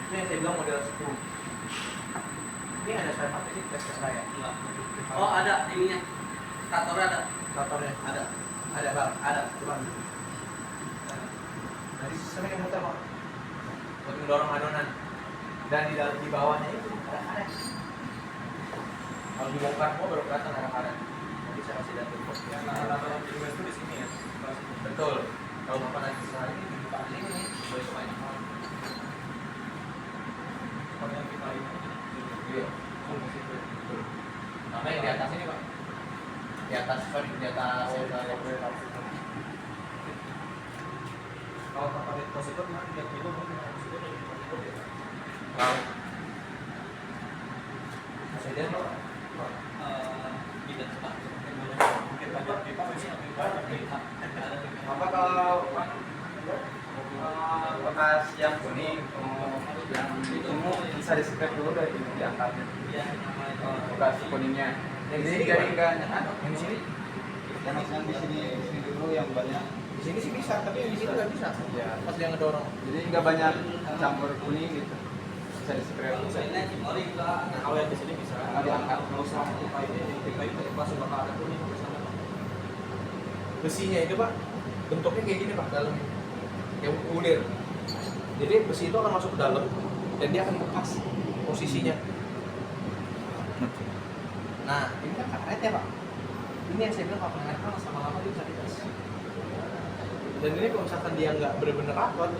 Ini yang saya bilang model 10. Ini ada spare part sih, tes saya. Enggak. Oh, ada ininya. Statornya ada. Statornya Ada. ada Pak, ada. Coba. Nah, di sistemnya yang muter Pak. Untuk mendorong adonan. Dan di dalam di bawahnya itu ada karet. Kalau dibongkar semua baru kelihatan ada karet. Nanti saya kasih lihat info. Ya, alat-alat US itu di sini ya. Betul. Kalau Bapak nanti sehari ini dibuka di sini, boleh cobain. Kalau yang kita ini, iya. Sama yang di atas ini Pak. Di atas, sorry, di atas. Kalau kapal depositor nanti 3 kilo mungkin depositor dari 5 kilo ya. Kalau masih ada Pak? Tidak cepat. Mungkin banyak pipa, masih banyak pipa. Apa kalau bekas yang kuning, yang itu bisa di-scrap dulu dari diangkatnya. Bekas kuningnya. Yang di sini jadi enggak nyala, yang di sini? Yang di sini dulu yang banyak. Di sini sih bisa, tapi yang di sini nggak bisa. Ya. Pas dia ngedorong. Jadi nggak banyak campur kuning gitu. Bisa di spray. Nah, kalau yang di sini bisa. Nggak diangkat. Nggak usah pipa itu langsung bakal ada kuning ke sana. Besinya itu Pak, bentuknya kayak gini Pak dalamnya, kayak ulir. Jadi besi itu akan masuk ke dalam dan dia akan lepas posisinya. Nah, ini kan karet ya Pak. Ini yang saya bilang kalau karet kan lama-lama dia bisa dites. Dan ini kalau misalkan dia nggak benar-benar rapat,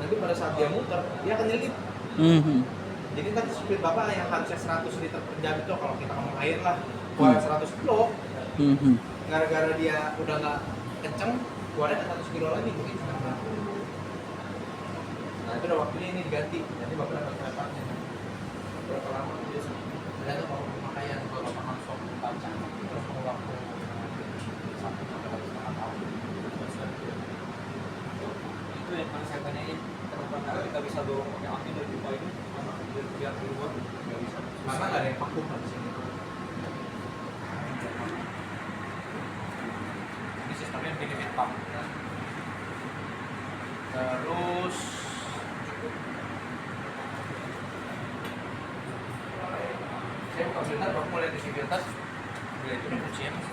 nanti pada saat dia muter, dia akan nyelip. Jadi nanti speed Bapak yang harusnya 100 liter per jam itu kalau kita ngomong air lah, keluar 100 kilo, gara-gara dia udah nggak kenceng, keluarnya 100 kilo lagi mungkin. Nah itu udah waktunya ini diganti, nanti Bapak dapat repotnya. Berapa lama dia ternyata kalau pemakaian, kalau Bapak langsung baca, terus mau waktu 1-2 tahun. Itu yang paling saya tanyain, kenapa nggak kita bisa dorong pakai angin dari pipa ini biar keluar? Nggak bisa. Karena nggak ada yang vakum di sini. Ini sistemnya infinite pump. Terus saya buka filter, baru mulai di filter. Dia itu kuncinya Mas.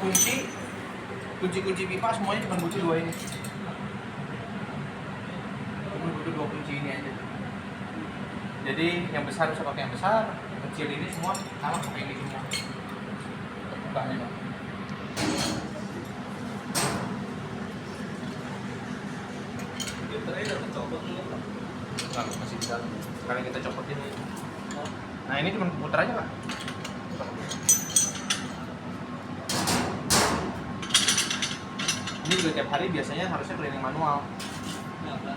kunci pipa semuanya cuma butuh 2 ini. Cuma butuh 2 kunci ini aja. Jadi yang besar bisa pakai yang besar, yang kecil ini semua sama pakai ini semua. Bukanya Pak. Filternya udah kecopot dulu. Enggak, masih bisa. Sekarang kita copotin. Nah ini cuma putar aja Pak. Ini juga tiap hari biasanya harusnya cleaning manual. Ya, kan.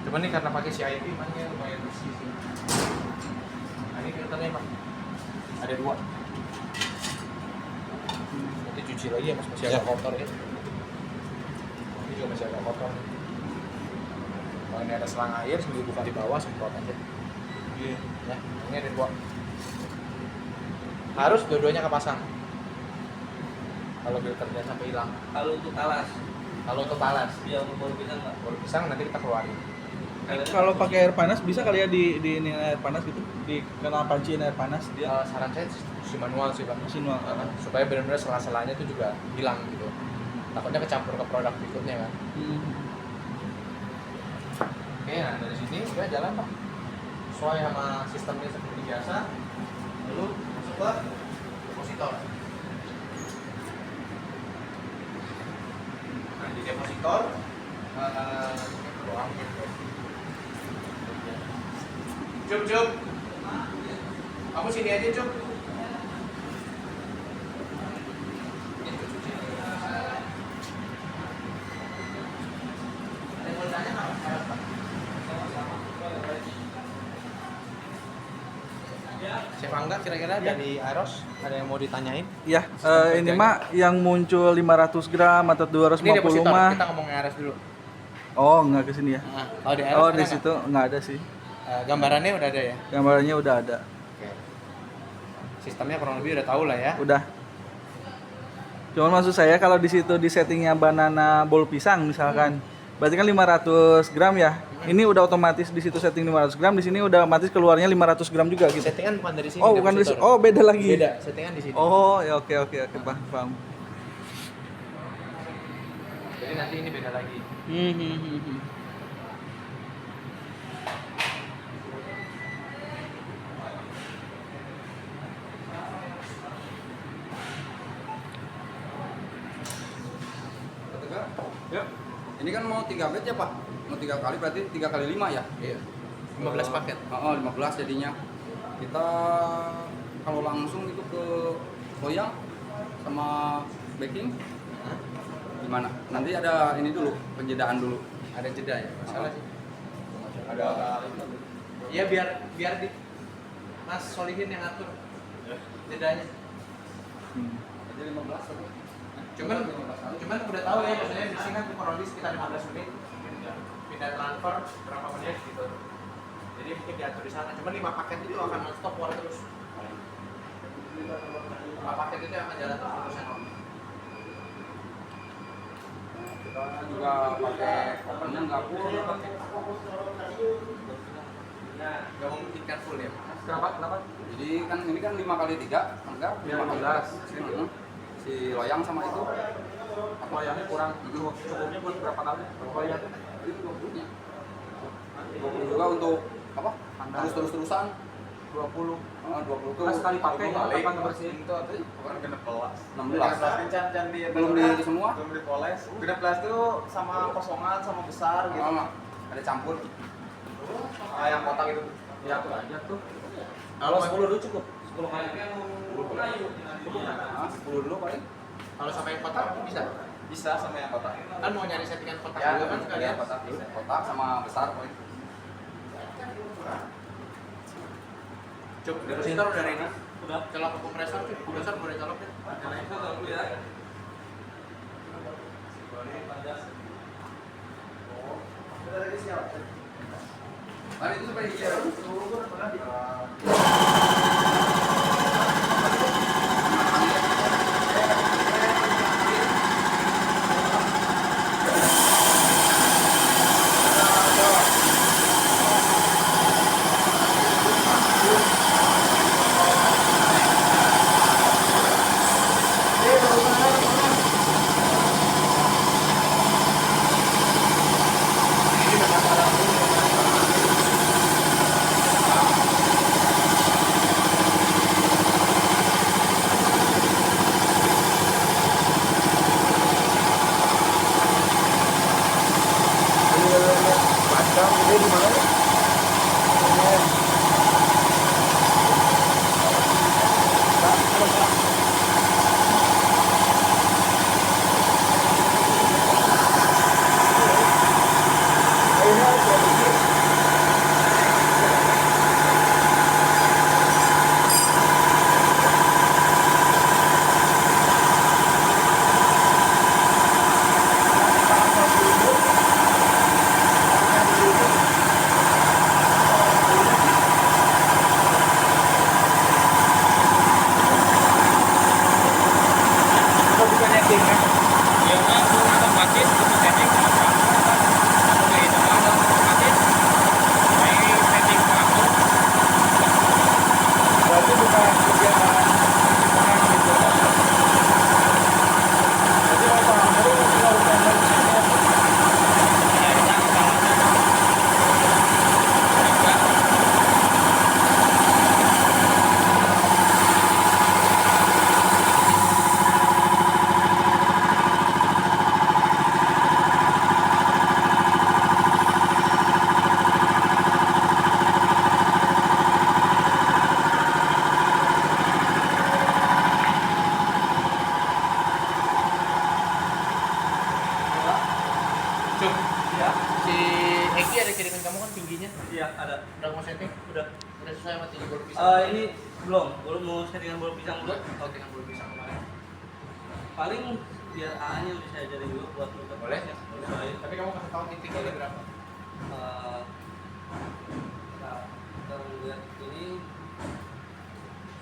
Cuman ini karena pakai CIP makanya lumayan bersih sih. Nah ini filternya Pak. Ada 2. Nanti cuci lagi ya Mas, masih agak kotor ya. Ini juga masih agak kotor. Kalau ini ada selang air, sambil buka di bawah, semprot aja. Iya. Ya, ini ada 2. Harus dua-duanya kepasang. Kalau filternya sampai hilang. Kalau untuk talas, Kalau untuk palas, ya untuk bolu pisang nggak? baru pisang nanti kita keluarin. Kalau pakai air panas bisa kali ya di ini air panas gitu, di kena panciin air panas dia Saran saya si manual sih Pak. mesin manual. Supaya benar-benar sela-selanya itu juga hilang gitu. Takutnya kecampur ke produk berikutnya kan. Oke, nah dari sini udah jalan Pak. Sesuai sama sistemnya seperti biasa. Lalu masuk ke depositor. Nah di depositor doang. Cup. Kamu sini aja Cup. Ini cuci. Ada yang mau tanya nggak? Chef Angga kira-kira dari Aeros ada yang mau ditanyain? Ya, ini mah yang muncul 500 gram atau Ini 250 depositor, mah. kita ngomongin Aeros dulu. Oh, enggak ke sini ya. Nah, kalau di Aeros Oh, ada di nggak? situ enggak ada sih. Gambarannya udah ada ya? Gambarnya udah ada. Oke. Sistemnya kurang lebih udah tahu lah ya. Udah. Cuman maksud saya kalau di situ di settingnya banana bol pisang misalkan, berarti kan 500 gram ya. Ini udah otomatis di situ setting 500 gram, di sini udah otomatis keluarnya 500 gram juga gitu. Settingan bukan dari sini. Oh, bukan di depositor. Oh, beda lagi. Beda, settingan di sini. Oh, ya oke paham. Jadi nanti ini beda lagi. Ya. Ini kan mau 3 batch ya Pak? Mau 3 kali berarti 3 kali 5 ya? Iya. 15 paket. Oh, 15 jadinya. Kita kalau langsung itu ke loyang sama baking gimana? Nanti ada ini dulu, penjedaan dulu. Ada jeda ya, masalah sih. Ada Iya biar di Mas Solihin yang ngatur jedanya. Jadi 15 apa? Cuman udah tahu ya, maksudnya di sini kan kurang lebih sekitar 15 menit pindah transfer berapa menit gitu. Jadi mungkin diatur di sana. Cuman 5 paket itu akan non-stop war terus. 5 paket itu akan jalan terus-terusan. Kita juga pakai ovennya nggak full. Gak memungkinkan full ya. Kenapa? Jadi kan ini kan 5 kali 3, enggak 15. Si loyang sama itu Loyangnya kurang, cukupnya buat berapa kali? Loyang itu 20-nya. 20 juga untuk apa? Terus-terusan 20. 20 tuh Kan sekali pakai ya, balik. kapan bersihin? Itu apa sih? Bukan genep belas. 16. Can di Belum di semua? belum dipoles. Genep belas itu sama kosongan sama besar gitu. Oh, ada campur. Yang kotak itu. Ya, aku aja tuh. Kalau 10 dulu cukup. 10 kali. Nah, 10 dulu paling. Kalau sampai kotak bisa. Bisa sama yang kotak. Kan mau nyari settingan kotak Ya, juga kan sekalian. kotak dulu. Kotak sama besar paling. Cuk, depositor udah ready. Udah. Colok ke kompresor, Cuk. Kompresor boleh colok ya. Mari itu sampai hijau. Udah. Udah selesai mati di bolu pisang. Ini belum mau settingan bolu pisang dulu. Oh, dengan bolu pisang kemarin. Paling biar A-nya udah saya ajarin dulu buat nutup. Boleh. Sesuai. Tapi kamu kasih tahu titiknya ada berapa? Nah, kita lihat ini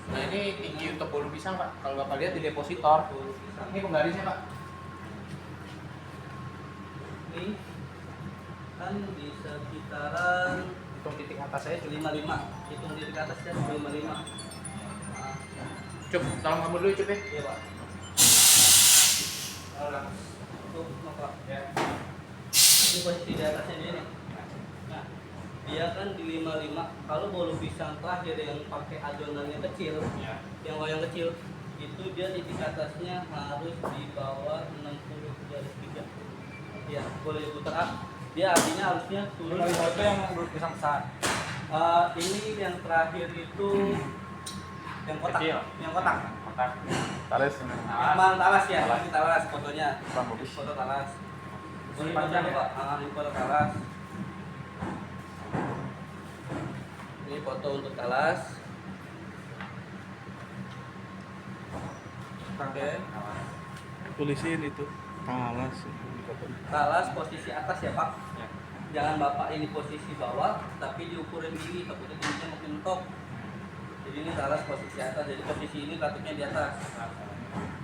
Nah, ini tinggi untuk bolu pisang, Pak. Kalau Bapak lihat di depositor. bolu pisang. Ini penggarisnya, Pak. Ini kan di sekitaran Hitung titik atas saya cuma 55. Hitung titik atas ya 55. Cup, tolong kamu dulu, Cup ya. Iya, Pak. Tuh, Pak. Ya. Ini posisi di atasnya dia nih. Nah, dia kan di 55. Kalau bolu pisang terakhir yang pakai adonan yang kecil, Ya. yang loyang kecil, itu dia titik atasnya harus di bawah 60 garis 3. Ya, boleh diputar. Dia artinya harusnya turun. Itu yang bolu pisang besar. Ini yang terakhir itu yang kotak. Kecil. Yang kotak. Kotak. Talas ini. Aman talas ya, ini talas fotonya. Bang Bobis. Foto talas. Boleh Panjang panjang ya? Pak. Ini foto talas. Ini foto untuk talas. Oke. Tulisin itu talas. Talas posisi atas ya Pak. Ya. Jangan Bapak ini posisi bawah, tapi diukurin gini, takutnya tingginya makin mentok. Jadi ini talas posisi atas, jadi posisi ini katuknya di atas.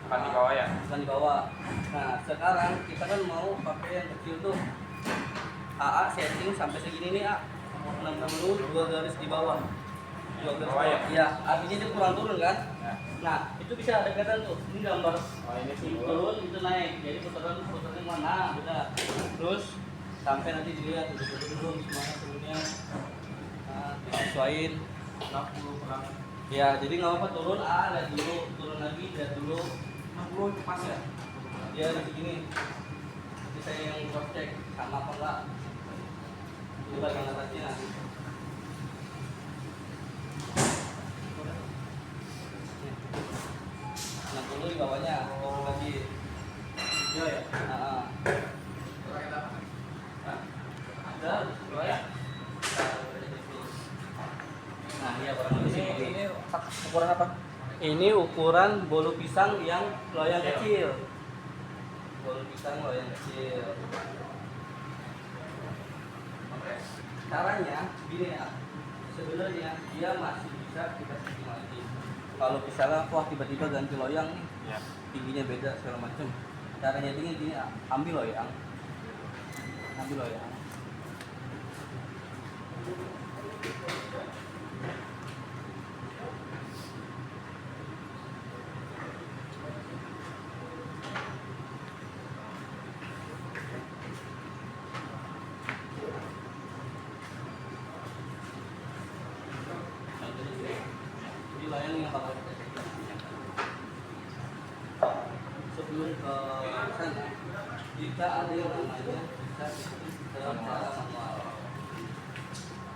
Bukan di bawah ya. Bukan di bawah. Nah, sekarang kita kan mau pakai yang kecil tuh. AA setting sampai segini nih, A. 60 dua garis di bawah. Dua garis Bawah ya? Iya, artinya dia kurang turun kan? Ya. Nah, itu bisa ada kelihatan tuh. Ini gambar Oh, ini sih. ini turun, itu naik. Jadi putaran mana? Udah. Terus sampai nanti dilihat udah turun gimana turunnya. Nah, disesuaiin. 60 kurang. Ya, jadi nggak apa-apa turun, lihat dulu, turun lagi, lihat dulu. 60 pas ya. Dia di sini. Nanti saya yang cross check sama apa enggak. Ini bagian atasnya. Nih. 60 di bawahnya, turun lagi. Iya ya. Nah, ada, sesuai. Nah, iya kurang lebih seperti Ini ukuran apa? Ini ukuran bolu pisang yang loyang kecil. Bolu pisang loyang kecil. Caranya gini ya. Sebenarnya dia masih bisa kita setting lagi. Kalau misalnya wah tiba-tiba ganti loyang nih, Ya. tingginya beda segala macam. Caranya gini, ambil loyang. Ambil loyang. Jadi loyang yang bakal kita setting. Sebelum ke sana, jika ada yang namanya bisa setting dalam cara manual.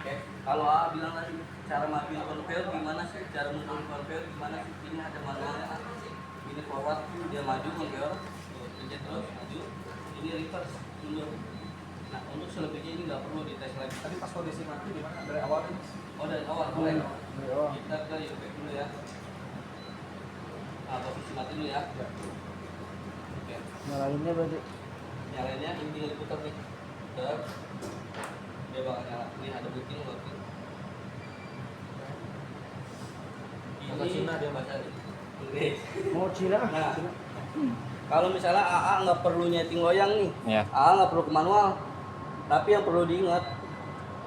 Oke, kalau A bilang tadi cara majuin conveyor gimana sih? Cara mundurin conveyor gimana sih? Ini ada manualnya. Ini forward, dia maju conveyor, pencet terus maju. Ini reverse, mundur. Nah, untuk selebihnya ini nggak perlu dites lagi. Tadi pas kondisi mati di mana? Dari awal ini. Oh dari awal boleh. Dari awal. Kita ke UP dulu ya. Nah, posisi mati dulu ya. Oke. Nyalainnya berarti Nyalainnya ini tinggal diputar nih. Putar. Dia bakal nyala. Ini ada booting working. Bahasa Cina dia baca nih. Inggris. mau Cina. Nah, kalau misalnya AA nggak perlu nyeting loyang nih, Ya. AA nggak perlu ke manual. Tapi yang perlu diingat,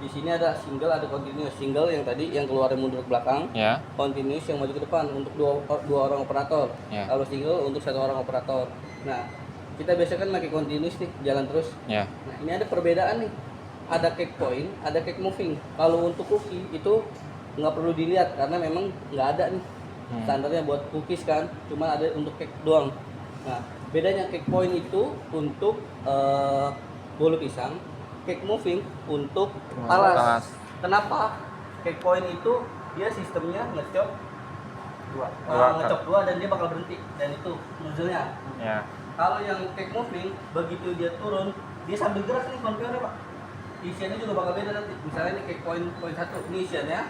di sini ada single, ada continuous. Single yang tadi yang keluar mundur ke belakang, Ya. continuous yang maju ke depan untuk dua orang operator. Ya. Kalau single untuk satu orang operator. Nah, kita biasa kan pakai continuous nih, jalan terus. Ya. Nah, ini ada perbedaan nih. Ada cake point, ada cake moving. Kalau untuk cookie itu nggak perlu dilihat karena memang nggak ada nih. Standarnya buat cookies kan, cuma ada untuk cake doang. Nah, bedanya cake point itu untuk bolu pisang, cake moving untuk talas. Talas. Kenapa? Cake point itu dia sistemnya ngecop Dua. ngecop dua dan dia bakal berhenti dan itu nozzle-nya. Ya. Kalau yang cake moving begitu dia turun, dia sambil gerak nih conveyor-nya, Pak. isiannya juga bakal beda nanti. Misalnya ini kayak poin 1, ini isiannya.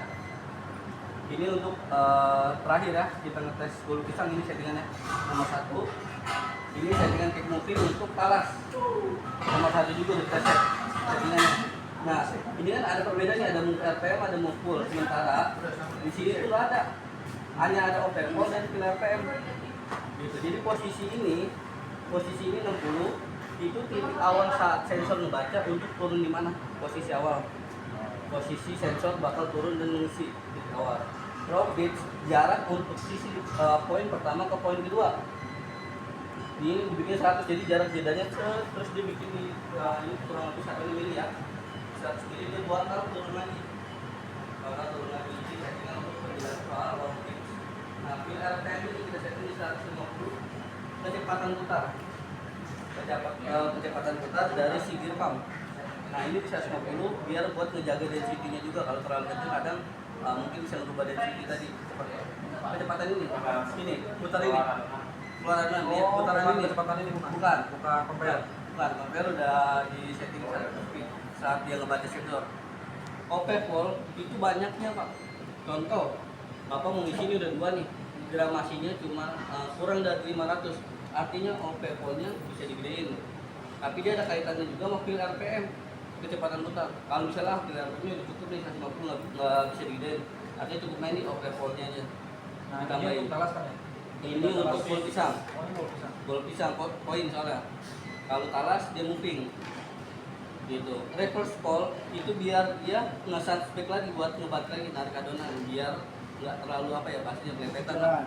Ini untuk terakhir ya, kita ngetes bolu pisang, ini settingannya nomor 1. Ini settingan cake muffin untuk talas. Nomor 1 juga udah kita set settingannya. Nah, ini kan ada perbedaannya, ada move RPM, ada move full. Sementara di sini tuh nggak ada. Hanya ada open full dan fill RPM. Gitu. Jadi posisi ini 60 itu titik awal saat sensor ngebaca untuk turun di mana posisi awal. Posisi sensor bakal turun dan mengisi titik awal. Drop gauge jarak untuk sisi poin pertama ke poin kedua. Ini dibikin 100, jadi jarak bedanya terus dia bikin ini kurang lebih 1 mili ya. 100 mili dia buat kalau turun lagi. Kalau turun lagi ini settingan untuk penjelasan soal drop gauge. Nah, fill RPM ini kita setting di 150 kecepatan putar. Kecepatan putar dari si gear pump. Nah, ini bisa 150 biar buat ngejaga density-nya juga. Kalau terlalu kecil kadang mungkin bisa merubah density tadi. Kecepatan ini putar ini. Keluaran ini, putaran ini, kecepatan ini bukan compare. Bukan, compare udah di setting saat dia ngebaca sensor. OP-Vol itu banyaknya, Pak. Contoh, Bapak mau ngisi ini udah 2 nih. Gramasinya cuma kurang dari 500. Artinya OP-Vol-nya bisa digedein. Tapi dia ada kaitannya juga sama fill RPM, kecepatan putar. Kalau misalnya fill RPM-nya udah cukup nih 150 nggak bisa digedein. Artinya cukup main ini OP-Vol-nya aja. Nah, ini untuk talas kan ya? Ini untuk bol pisang. Oh, ini bolu pisang. Bol pisang poin soalnya. Kalau talas dia moving. Gitu. Reverse call itu biar dia nge-set spek lagi buat ngebat lagi narik adonan biar nggak terlalu apa ya pastinya belepetan lah.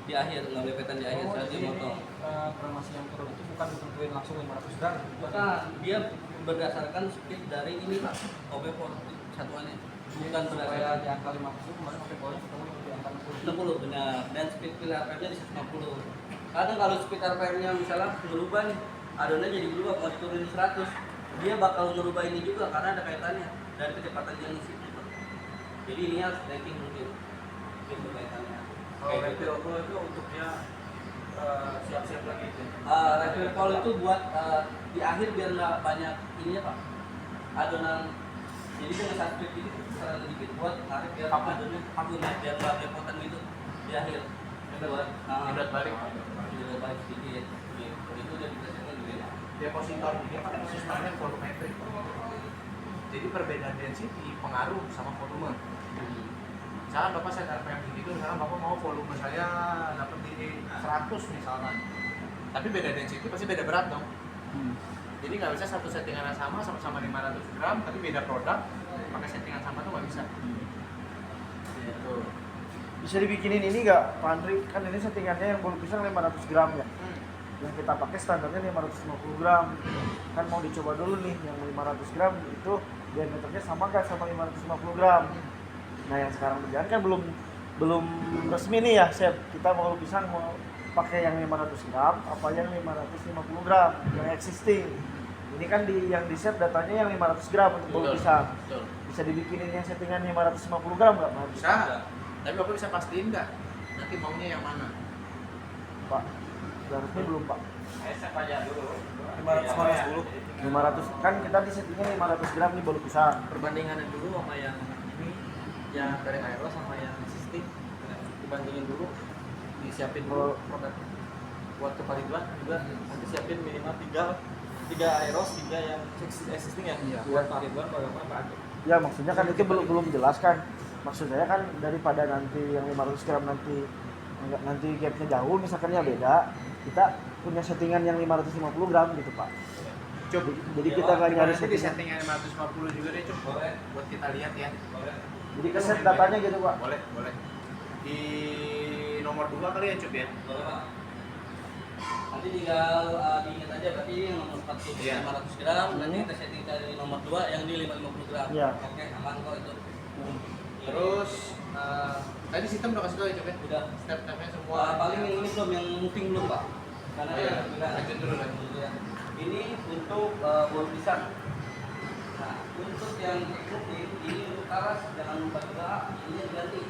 Di akhir nggak belepetan di akhir saat dia motong. Gramasi yang turun itu bukan ditentuin langsung 500 gram. Maka dia berdasarkan speed dari ini Pak, OP-Vol satuannya. Bukan Supaya berdasarkan di angka 50 kemarin pakai bolanya ketemu di angka 60. 60 benar, dan speed fill RPM-nya di 150. Kadang kalau speed RPM-nya misalnya berubah nih, adonannya jadi berubah mau diturunin 100, dia bakal merubah ini juga karena ada kaitannya dari kecepatan yang ngisi gitu. Jadi ini harus tracking mungkin itu kaitannya. Kalau refill call itu untuk dia siap-siap lagi itu. Refill call itu buat di akhir biar nggak banyak ininya Pak, adonan. Jadi dia nge-set speed ini kesalahan sedikit buat narik biar adonannya akunnya biar nggak belepotan gitu di akhir. Buat Nyedot balik. nyedot balik sedikit. Gitu. Itu udah kita setting juga. Depositor ini kan sistemnya volumetrik. Jadi perbedaan density pengaruh sama volume. Misalkan Bapak set RPM segitu, misalkan Bapak mau volume saya dapat di 100 misalkan. Tapi beda density pasti beda berat dong. Jadi nggak bisa satu settingan yang sama-sama 500 gram, tapi beda produk, pakai settingan sama tuh nggak bisa. Gitu. Bisa dibikinin ini nggak, Pak Andri? Kan ini settingannya yang bolu pisang 500 gram ya. Yang kita pakai standarnya 550 gram. Kan mau dicoba dulu nih yang 500 gram itu diameternya sama nggak sama 550 gram. Nah yang sekarang berjalan kan belum resmi nih ya, Chef. Kita mau pisang mau pakai yang 500 gram apa yang 550 gram yang existing. Ini kan yang di set datanya yang 500 gram untuk bolu pisang. Betul. Bisa dibikinin yang settingan 550 gram nggak, Pak? Bisa. Tapi Bapak bisa pastiin nggak nanti maunya yang mana? Pak, udah resmi belum, Pak? 510. 500 kan kita di settingnya 500 gram nih bolu pisang. Perbandingannya dulu sama yang ini, yang dari Aeros sama yang sistem, dibandingin dulu, disiapin dulu produk buat ke Pariduan juga nanti siapin minimal 3 Aeros, 3 yang existing ya. Buat Pariduan kalau apa ada. Ya maksudnya kan itu belum jelas kan. Maksud saya kan daripada nanti yang 500 gram nanti gapnya jauh misalkan ya beda, kita punya settingan yang 550 gram gitu Pak. Coba. Jadi kita nggak nyari nanti di settingan. settingan 550 juga deh, Cuk. Boleh. Buat kita lihat ya. Jadi ke set datanya gitu Pak. Boleh. Di nomor 2 kali ya, Cuk ya. Boleh Pak. Nanti tinggal diingat aja berarti yang nomor 40 Iya. 500 gram, nanti kita setting dari nomor 2 yang di 550 gram. Iya. Oke, aman kok itu. Terus tadi sistem udah kasih tau ya, Cuk ya. Udah. Step-stepnya semua. Paling yang ini belum, yang moving belum Pak. Karena Oh, iya. berbeda. Lanjut dulu, lanjut. Ya. Ini untuk bolu pisang. Nah, untuk yang moving ini untuk talas jangan lupa juga ini diganti.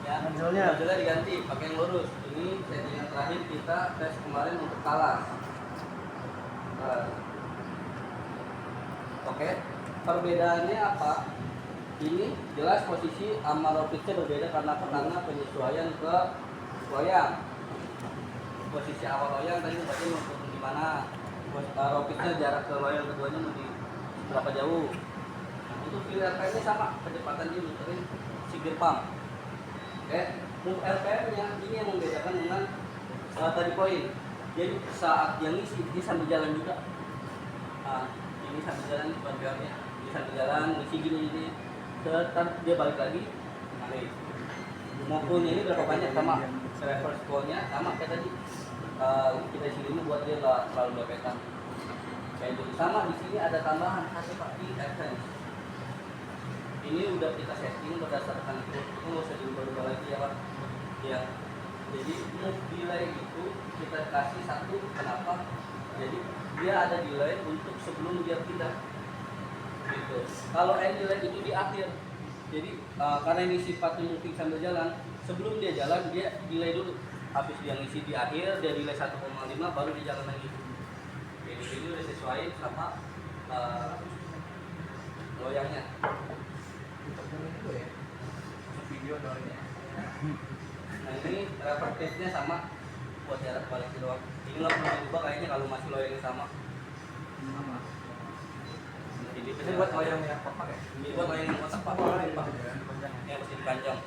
Ya, Nozzle-nya. nozzle-nya diganti, pakai yang lurus. Ini settingan terakhir kita tes kemarin untuk talas. Oke. perbedaannya apa? Ini jelas posisi sama ropitnya berbeda karena apa? Karena penyesuaian ke loyang. Posisi awal loyang tadi berarti mau turun di mana? Ropitnya jarak ke loyang keduanya mau di berapa jauh? Untuk feel RPM-nya sama, kecepatan dia muterin si gear pump. Oke, move RPM-nya ini yang membedakan dengan tadi poin. Jadi saat yang isi dia sambil jalan juga. Nah, ini sambil jalan bukan PR-nya. Dia sambil jalan isi gini. Setelah dia balik lagi, balik. Mokulnya ini berapa banyak sama reverse call-nya sama kayak tadi. Kita sini buat dia nggak terlalu bepetan. Kayak gitu. Sama di sini ada tambahan khasnya Pak di essence. Ini udah kita setting berdasarkan itu nggak usah diubah-ubah lagi ya Pak. Ya. Jadi move delay itu kita kasih satu, kenapa? Jadi dia ada delay untuk sebelum dia pindah. Gitu. Kalau end delay itu di akhir. Jadi karena ini sifatnya moving sambil jalan, sebelum dia jalan dia delay dulu. Habis dia ngisi di akhir dia delay 1,5 baru dia jalan lagi. Jadi ini udah sesuai sama loyangnya. Video doanya. Nah ini reverse-nya sama buat jarak balik doang. Ini nggak perlu diubah kayaknya kalau masih loyangnya sama. Ini buat loyang yang kotak ya? Ini buat loyang yang kotak Pak. Yang masih dipanjang.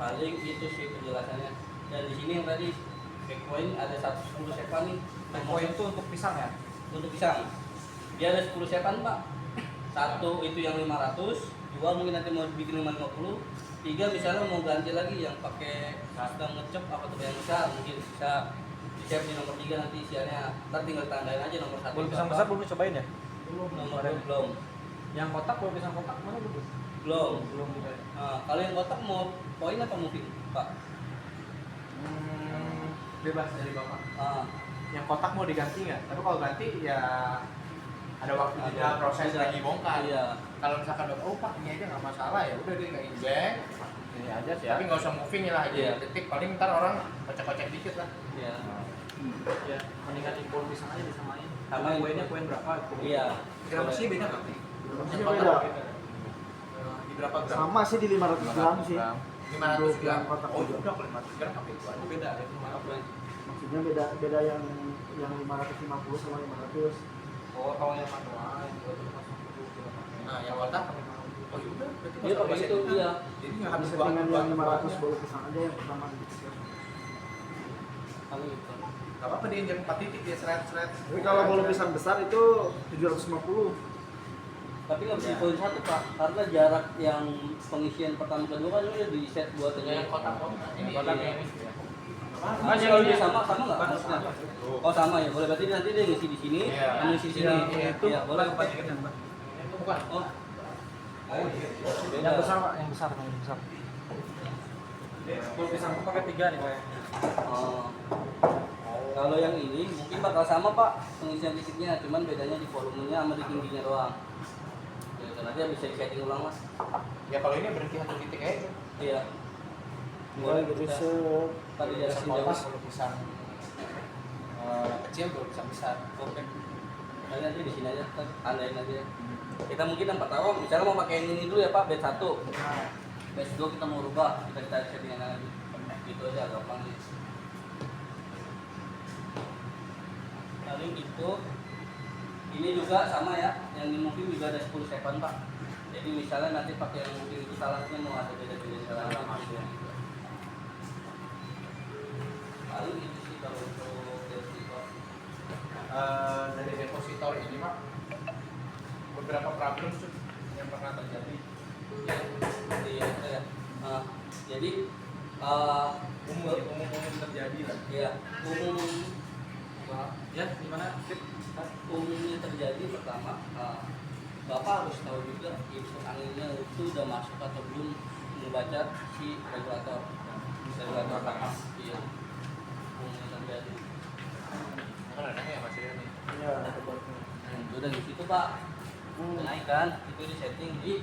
Paling itu sih penjelasannya. Dan di sini yang tadi back point ada 110 sepan nih. Back point itu untuk pisang ya? Untuk pisang. Dia ada 10 sepan Pak. Satu itu yang 500, dua mungkin nanti mau bikin 550, tiga misalnya mau ganti lagi yang pakai sedang ngecep apa tuh yang besar mungkin bisa di save di nomor 3 nanti isiannya, ntar tinggal tandain aja nomor 1 Bolu pisang besar belum cobain ya? nomor 2 belum Yang kotak bolu pisang kotak mana belum? belum nah, kalau yang kotak mau poin apa moving Pak? Bebas dari bapak. Yang Yang kotak mau diganti nggak? Tapi kalau ganti ya ada waktu jeda proses lagi bongkar. iya. Kalau misalkan udah pak ini aja nggak masalah ya udah dia nggak injek Ini aja sih. tapi nggak usah moving lah aja Iya. detik paling ntar orang kocek-kocek dikit lah. Iya. Ya, mendingan di bolu pisang aja disamain. Samain. Poinnya poin berapa? Iya. Kira sih beda nggak? Masih beda. Di berapa gram? Sama sih di 500 gram sih. 500 gram. Kotak Oh juga. udah 500 gram pakai itu aja beda ya. Maksudnya beda yang 550 sama 500. Oh, kalau yang manual itu masuk dulu kita pakai. Nah yang kotak oh yaudah berarti Dia pakai itu iya. jadi nggak habis Settingan buang yang 500 bolu pisang aja yang pertama gitu. Kalau itu. nggak apa-apa dia injek 4 titik dia seret. Tapi kalau bolu pisang besar itu 750. Tapi nggak bisa di poin 1 Pak, karena jarak yang pengisian pertama kedua kan udah di set buat yang kotak ini Kotak ini. ini. Kalau dia sama nggak maksudnya? Oh sama ya, boleh berarti nanti dia ngisi di sini, Iya. ngisi di sini. Itu Iya, boleh. itu bukan. Oh, Yang besar Pak, yang besar, yang besar. Bolu pisang aku pakai 3 nih Pak. Oh. Kalau yang ini mungkin bakal sama Pak pengisian titiknya, cuman bedanya di volumenya sama di tingginya doang. Ya, nanti bisa di setting ulang Mas. Ya kalau ini berhenti 1 titik aja. Iya. Boleh gitu Tadi jelasin jauh. Kalau pisang kecil baru pisang besar. Oke. Nanti di sini aja, tandain aja. Kita mungkin yang pertama, misalnya mau pakai ini dulu ya Pak, bed 1. Bed 2 kita mau rubah, kita cari settingan lagi. Gitu aja gampang nih. Lalu itu, ini juga sama ya, yang di moving juga ada 10 second Pak. Jadi misalnya nanti pakai yang moving itu salahnya mau ada beda-beda cara lagi. Lalu itu sih kalau untuk depositor. Dari depositor ini mak beberapa problem tuh yang pernah terjadi. Iya, ya. Jadi Umum terjadi lah. ya umum Ya, gimana? umumnya terjadi pertama Bapak harus tahu juga input anginnya itu udah masuk atau belum membaca si regulator panas. Iya. Umumnya terjadi. Kan ada ya Mas ya nih. Iya, ada buatnya. Udah di situ Pak. Naikkan itu di setting di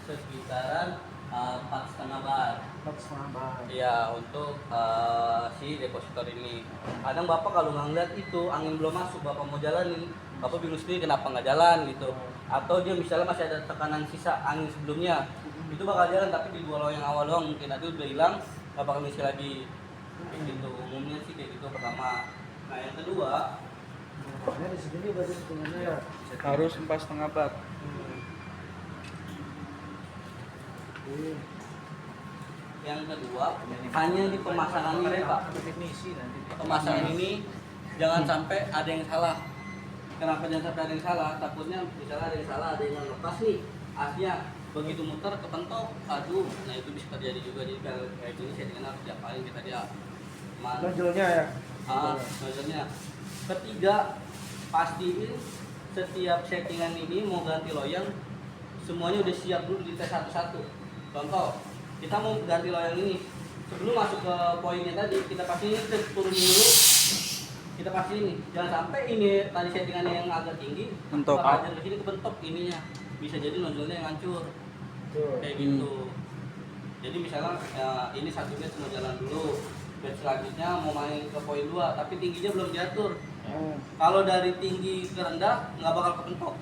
sekitaran 4,5 bar. 4,5 bar. Iya, untuk si depositor ini. Kadang Bapak kalau nggak ngeliat itu angin belum masuk, Bapak mau jalanin, Bapak bingung sendiri kenapa nggak jalan gitu. Atau dia misalnya masih ada tekanan sisa angin sebelumnya, itu bakal jalan, tapi di 2 loyang awal doang mungkin nanti udah hilang, nggak bakal ngisi lagi. Kayak gitu, umumnya sih kayak gitu pertama. Nah yang kedua, Ini di sini berarti settingannya ya. Harus 4,5 bat. yang kedua hanya di pemasangan ini Pak. Pemasangan ini jangan sampai ada yang salah. Kenapa jangan sampai ada yang salah? Takutnya misalnya ada yang salah, ada yang lepas nih asnya, begitu muter kepentok, aduh, nah itu bisa terjadi juga. Jadi kalau kayak gini settingan harus diapain kita dia Nonjolnya ya. nozzle-nya. Ketiga, pastiin setiap settingan ini mau ganti loyang semuanya udah siap dulu di tes satu-satu. Contoh, kita mau ganti loyang ini, sebelum masuk ke poinnya tadi kita pastiin ini, turunin dulu, kita pastiin ini, jangan sampai ini tadi settingannya yang agak tinggi Mentok. bakal ke sini kebentok ininya, bisa jadi nozzle-nya yang hancur kayak gitu. Jadi misalnya ini satu batch mau jalan dulu, batch selanjutnya mau main ke poin 2 tapi tingginya belum diatur. Kalau dari tinggi ke rendah nggak bakal kepentok.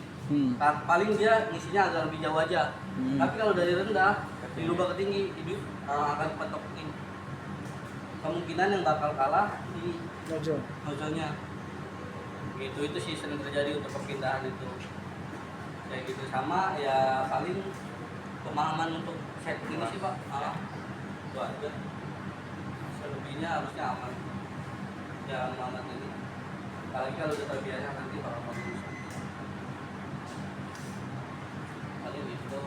Paling dia ngisinya agak lebih jauh aja. Tapi kalau dari rendah dirubah ke tinggi, itu akan kepentok ini. Kemungkinan yang bakal kalah di nozzle-nya. Gitu, itu sih sering terjadi untuk perpindahan itu. Kayak gitu, sama ya paling pemahaman untuk setting ini sih Pak. Itu aja. Selebihnya harusnya aman. Jangan aman ini. Apalagi kalau udah terbiasa nanti bakal bagus. Paling itu.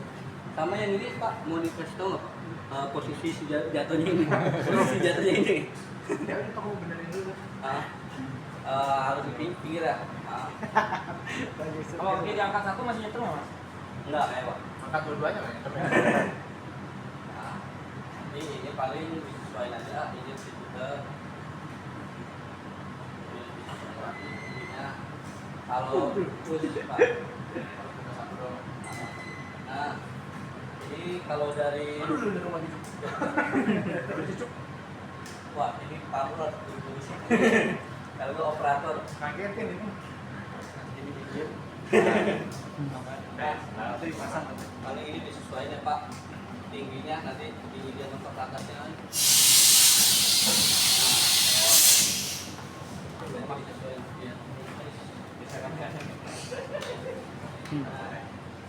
Sama yang ini Pak, mau dikasih tahu nggak Pak? Posisi jatuhnya ini. Posisi jatuhnya ini. Ya udah kamu benerin dulu. Harus di pinggir ya. Kalau dia diangkat satu masih nyetrum nggak, Mas? Enggak ya Pak. Angkat dua-duanya kan. Nah, ini paling disesuaikan aja, ini juga. Kalau Pak. Nah, ini kalau dari wah ini power kalau gue operator Kagetin ini. ini diem. Nah, itu dipasang. Paling ini disesuaikan ya Pak, tingginya nanti di bagian tempat atasnya.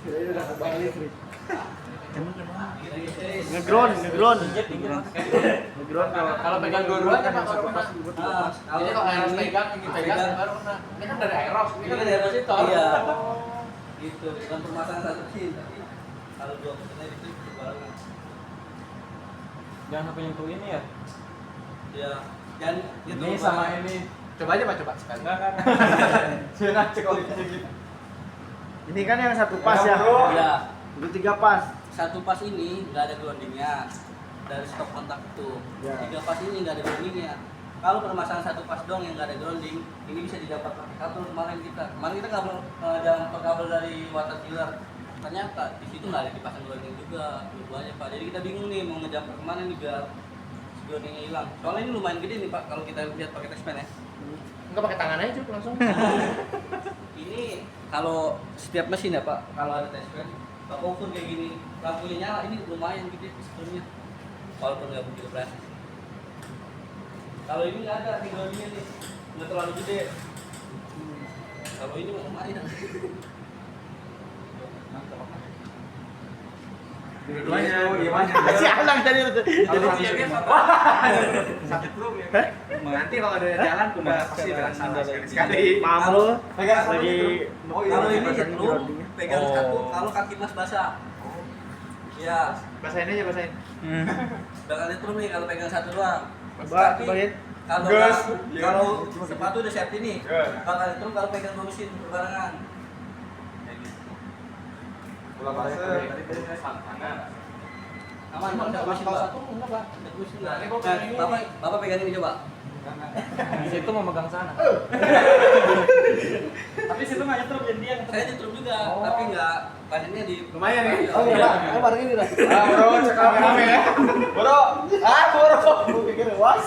Sudah udah kebang listrik. Ngegron Kalau pegang dua-duanya Pak, satu baru pas kena. Jadi kalau Eros pegang, ini pegang baru kena. Ini kan dari Eros, ini kan dari Eros itu. Iya. Gitu, bukan permasalahan satu sih, tapi kalau dua persennya itu barengan. Jangan sampai nyentuh ini ya. Ya, dan gitu. Ini sama ini. Coba aja Pak, coba sekali. Jangan cek kualitasnya gitu. Ini kan yang satu pas ya. Iya. Udah 3 pas. Satu pas ini nggak ada groundingnya dari stok kontak itu. Ya. 3 pas ini nggak ada groundingnya. Kalau permasalahan satu pas dong yang nggak ada grounding, ini bisa didapat pakai kabel kemarin kita. Kemarin kita kabel jalan kabel dari water chiller. Ternyata di situ nggak ada dipasang grounding juga, dua-duanya Pak. Jadi kita bingung nih mau ngejumper kemana nih biar groundingnya hilang. Soalnya ini lumayan gede nih Pak kalau kita lihat pakai Texpan ya. Enggak pakai tangan aja Cuk, langsung. Ini kalau setiap mesin ya Pak, kalau ada Texpan Bapak ukur kayak gini, lampunya nyala, ini lumayan gede sebelumnya. Walaupun nggak begitu plastik. Kalau ini nggak ada, tinggalnya nih, nggak terlalu gede. Kalau ini lumayan. Dua-duanya gimana? Si anak tadi Kalau dia sakit belum ya? Nanti kalau ada jalan udah pasti berasa sekali. Kalau lagi kalau ini setrum, pegang satu, kalau kaki Mas basah. Ya, basahin aja basahin. bakal setrum nih kalau pegang satu doang. Coba cobain. Kalau Gas. kalau sepatu udah safety nih, bakal setrum kalau pegang dua mesin berbarengan. Kayak gitu. Bola pasir. Aman, Bang. Kalau satu enggak Pak. Nah, Bapak pegang ini coba. Di situ mau megang sana. Tapi situ nggak nyetrum jadi dia. Saya nyetrum juga, tapi nggak badannya di. Lumayan ya? Oh iya, ayo bareng ini lah. Bro, cek rame ya. Bro. Bro. Gue pikir was.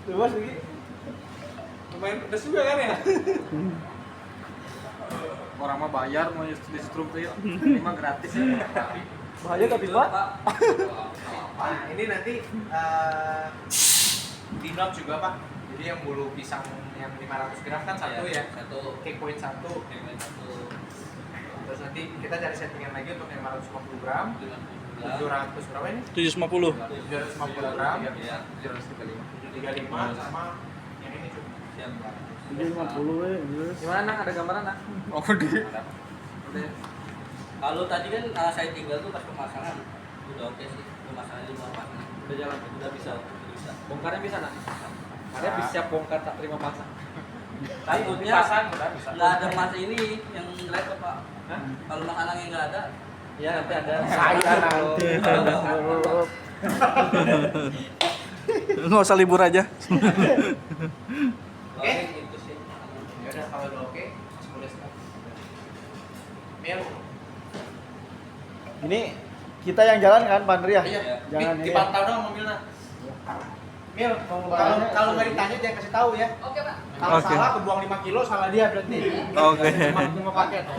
Tuh was lagi. lumayan pedas juga kan ya. Orang mah bayar mau di setrum tuh ya. Ini mah gratis ya. Bahaya tapi Pak. Nah, ini nanti di note juga Pak. Jadi yang bulu pisang yang 500 gram kan satu ya. Satu. Cake point satu. Terus nanti kita cari settingan lagi untuk yang 550 gram. 700 berapa ini? 750. 750 gram. Iya. 735 sama yang ini cuma. Jadi 50 ya. Gimana Nak? Ada gambaran Nak? Oh di. Udah. Kalau tadi kan saya tinggal tuh pas pemasangan udah oke sih, pemasangan 5 pasang. Udah jalan. Udah bisa. Bongkarnya bisa Nak? Ada bisa siap bongkar tak terima pasang. Takutnya Pasang udah bisa. nggak ada mas ini yang laptop Pak. Hah? Kalau makanannya nggak ada, Iya nanti ada. Saya nanti. Nggak usah libur aja. oke itu sih. Ya udah kalau udah oke, boleh start. Mil. Ini kita yang jalan kan Pak Andri ya? Iya. Jangan ini. Dipantau dong mobilnya. Mil, kalau nggak ditanya jangan kasih tahu ya. Oke Pak. Kalau Oke. salah kebuang 5 kilo salah dia berarti. Oke. Cuma paket.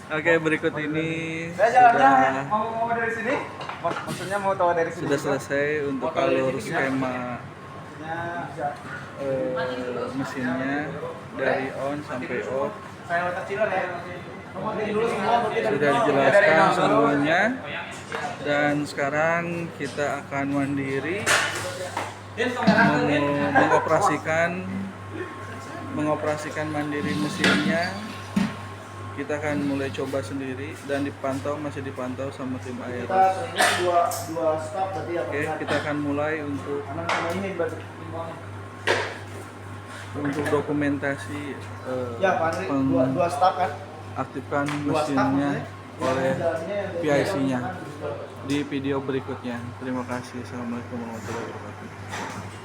Oke, berikut ini Saya jalannya sudah mau dari sini. Maksudnya mau tahu dari sini. sudah selesai untuk alur skema mesinnya dari on sampai off. Saya letak cilon ya. Ngomongin dulu semua berarti dari Sudah nol. dijelaskan semuanya. Dan sekarang kita akan mandiri mengoperasikan mandiri mesinnya. Kita akan mulai coba sendiri dan masih dipantau sama tim Kita Aeros. ini dua staff berarti ya Pak. Oke, kita akan mulai untuk Anak sama ini berarti. dokumentasi Ya Pak Andri, dua staff kan. aktifkan Dua staff mesinnya maksudnya? oleh Jalannya yang dari PIC-nya jalan kan. di video berikutnya. Terima kasih. Assalamualaikum warahmatullahi wabarakatuh.